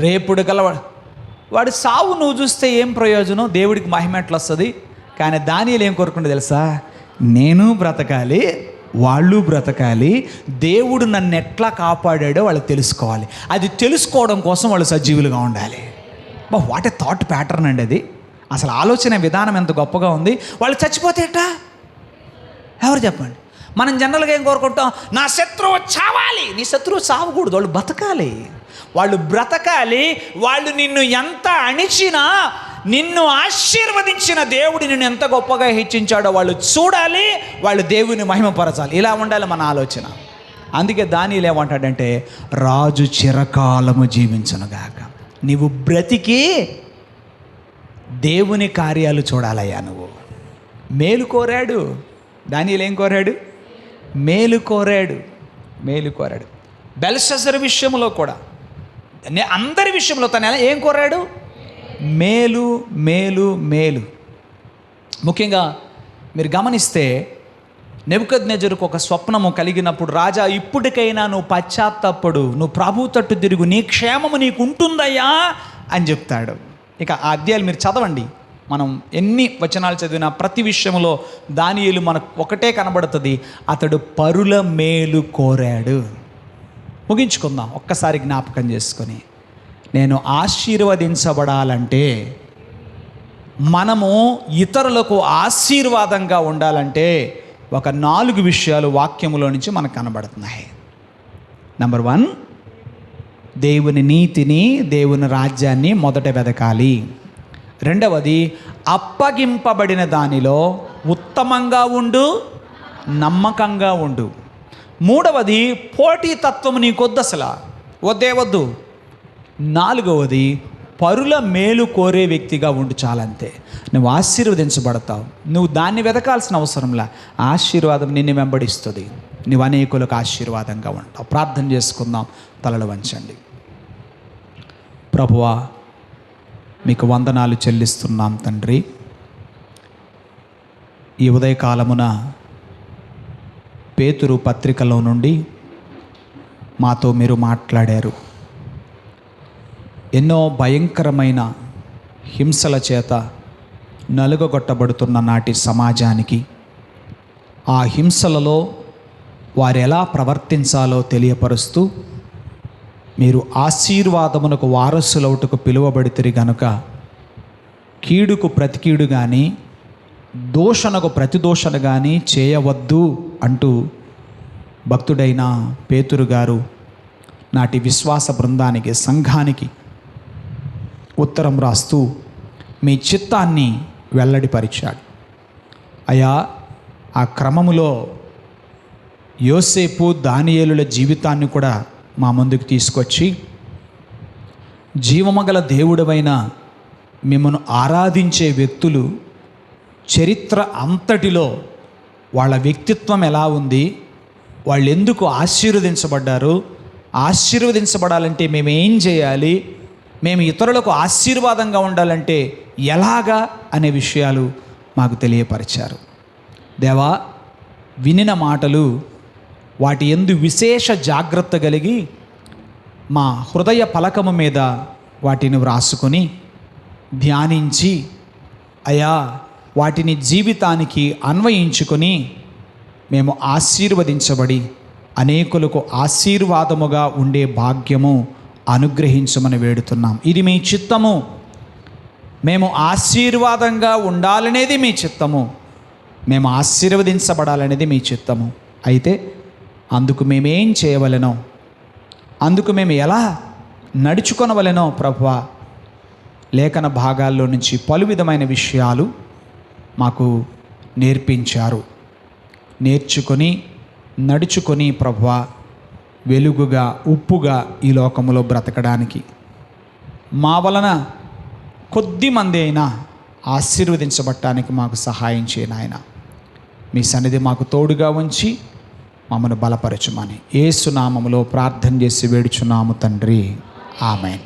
రేపుటికల్లా వాడు సావు నువ్వు చూస్తే ఏం ప్రయోజనం? దేవుడికి మహిమ ఎట్లా వస్తుంది? కానీ దానియేలు ఏం కోరుకుంటే తెలుసా? నేను బ్రతకాలి, వాళ్ళు బ్రతకాలి, దేవుడు నన్ను ఎట్లా కాపాడాడో వాళ్ళు తెలుసుకోవాలి. అది తెలుసుకోవడం కోసం వాళ్ళు సజీవులుగా ఉండాలి. వాట్ ఏ థాట్ ప్యాటర్న్ అండి అది. అసలు ఆలోచన విధానం ఎంత గొప్పగా ఉంది. వాళ్ళు చచ్చిపోతేట ఎవరు చెప్పండి? మనం జనరల్గా ఏం కోరుకుంటాం? నా శత్రువు చావాలి. నీ శత్రువు చావకూడదు, వాళ్ళు బతకాలి. వాళ్ళు బ్రతకాలి. వాళ్ళు నిన్ను ఎంత అణిచినా, నిన్ను ఆశీర్వదించిన దేవుడు నిన్ను ఎంత గొప్పగా హెచ్చించాడో వాళ్ళు చూడాలి, వాళ్ళు దేవుని మహిమపరచాలి. ఇలా ఉండాలి మన ఆలోచన. అందుకే దానియేలు ఏమంటాడంటే, రాజు చిరకాలము జీవించునుగాక. నీవు బ్రతికి దేవుని కార్యాలు చూడాలయ్యా. నువ్వు మేలు కోరాడు. దానియేలు ఏం కోరాడు? మేలు కోరాడు. బెల్షస్సరు విషయంలో కూడా, అందరి విషయంలో తను ఏం కోరాడు? మేలు. ముఖ్యంగా మీరు గమనిస్తే నెబుకద్నెజరుకు ఒక స్వప్నము కలిగినప్పుడు, రాజా ఇప్పటికైనా నువ్వు పశ్చాత్తాపడు, నువ్వు ప్రభు తట్టు తిరుగు, నీ క్షేమము నీకు ఉంటుందయ్యా అని చెప్తాడు. ఇక ఆ అధ్యాయాలు మీరు చదవండి. మనం ఎన్ని వచనాలు చదివినా ప్రతి విషయంలో దానియేలు మనకు ఒకటే కనబడుతుంది, అతడు పరుల మేలు కోరాడు. ముగించుకుందాం ఒక్కసారి జ్ఞాపకం చేసుకొని. నేను ఆశీర్వదించబడాలంటే, మనము ఇతరులకు ఆశీర్వాదంగా ఉండాలంటే ఒక 4 విషయాలు వాక్యములో నుంచి మనకు కనబడుతున్నాయి. నెంబర్ 1, దేవుని నీతిని, దేవుని రాజ్యాన్ని మొదట వెదకాలి. రెండవది, అప్పగింపబడిన దానిలో ఉత్తమంగా ఉండు, నమ్మకంగా ఉండు. మూడవది, పోటీతత్వం నీకొద్దు, అసలు వద్దు. నాలుగవది, పరుల మేలు కోరే వ్యక్తిగా ఉండు, చాలంతే. నువ్వు ఆశీర్వదించబడతావు. నువ్వు దాన్ని వెతకాల్సిన అవసరంలా, ఆశీర్వాదం నిన్ను వెంబడిస్తుంది. నువ్వు అనేకులకు ఆశీర్వాదంగా ఉంటావు. ప్రార్థన చేసుకుందాం. తలలు వంచండి. ప్రభువా, మీకు వందనాలు చెల్లిస్తున్నాం తండ్రి. ఈ ఉదయకాలమున పేతురు పత్రికలో నుండి మాతో మీరు మాట్లాడారు. ఎన్నో భయంకరమైన హింసల చేత నలుగగొట్టబడుతున్న నాటి సమాజానికి ఆ హింసలలో వారు ఎలా ప్రవర్తించాలో తెలియపరుస్తూ, మీరు ఆశీర్వాదమునకు వారసులవుటకు పిలువబడితిరి గనుక కీడుకు ప్రతి కీడు కానీ దూషణకు ప్రతి దూషణ కానీ చేయవద్దు అంటూ భక్తుడైన పేతురు గారు నాటి విశ్వాస బృందానికి, సంఘానికి ఉత్తరం రాస్తూ మీ చిత్తాన్ని వెల్లడిపరిచాడు. అయా, ఆ క్రమములో యోసేపు, దానియేలుల జీవితాన్ని కూడా మా ముందుకు తీసుకొచ్చి, జీవమగల దేవుడవైన మిమ్మను ఆరాధించే వ్యక్తులు చరిత్ర అంతటిలో వాళ్ళ వ్యక్తిత్వం ఎలా ఉంది, వాళ్ళు ఎందుకు ఆశీర్వదించబడ్డారు, ఆశీర్వదించబడాలంటే మేము ఏం చేయాలి, మేము ఇతరులకు ఆశీర్వాదంగా ఉండాలంటే ఎలాగా అనే విషయాలు మాకు తెలియపరిచారు. దేవా, వినిన మాటలు వాటి యందు విశేష జాగ్రత్త కలిగి మా హృదయ పలకము మీద వాటిని వ్రాసుకొని ధ్యానించి, అయా, వాటిని జీవితానికి అన్వయించుకొని మేము ఆశీర్వదించబడి అనేకులకు ఆశీర్వాదముగా ఉండే భాగ్యము అనుగ్రహించమని వేడుతున్నాం. ఇది మీ చిత్తము. మేము ఆశీర్వాదంగా ఉండాలనేది మీ చిత్తము, మేము ఆశీర్వదించబడాలనేది మీ చిత్తము. అయితే అందుకు మేమేం చేయవలెనో, అందుకు మేము ఎలా నడుచుకొనవలెనో ప్రభువా, లేఖన భాగాల్లో నుంచి పలు విధమైన విషయాలు మాకు నేర్పించారు. నేర్చుకొని నడుచుకొని ప్రభువా, వెలుగుగా, ఉప్పుగా ఈ లోకములో బ్రతకడానికి మా వలన కొద్ది మంది అయినా ఆశీర్వదించబడటానికి మాకు సహాయం చేయను ఆయన. మీ సన్నిధి మాకు తోడుగా ఉంచి మమ్మను బలపరచుమని యేసు నామములో ప్రార్థన చేసి వేడుచున్నాము తండ్రి. ఆమేన్.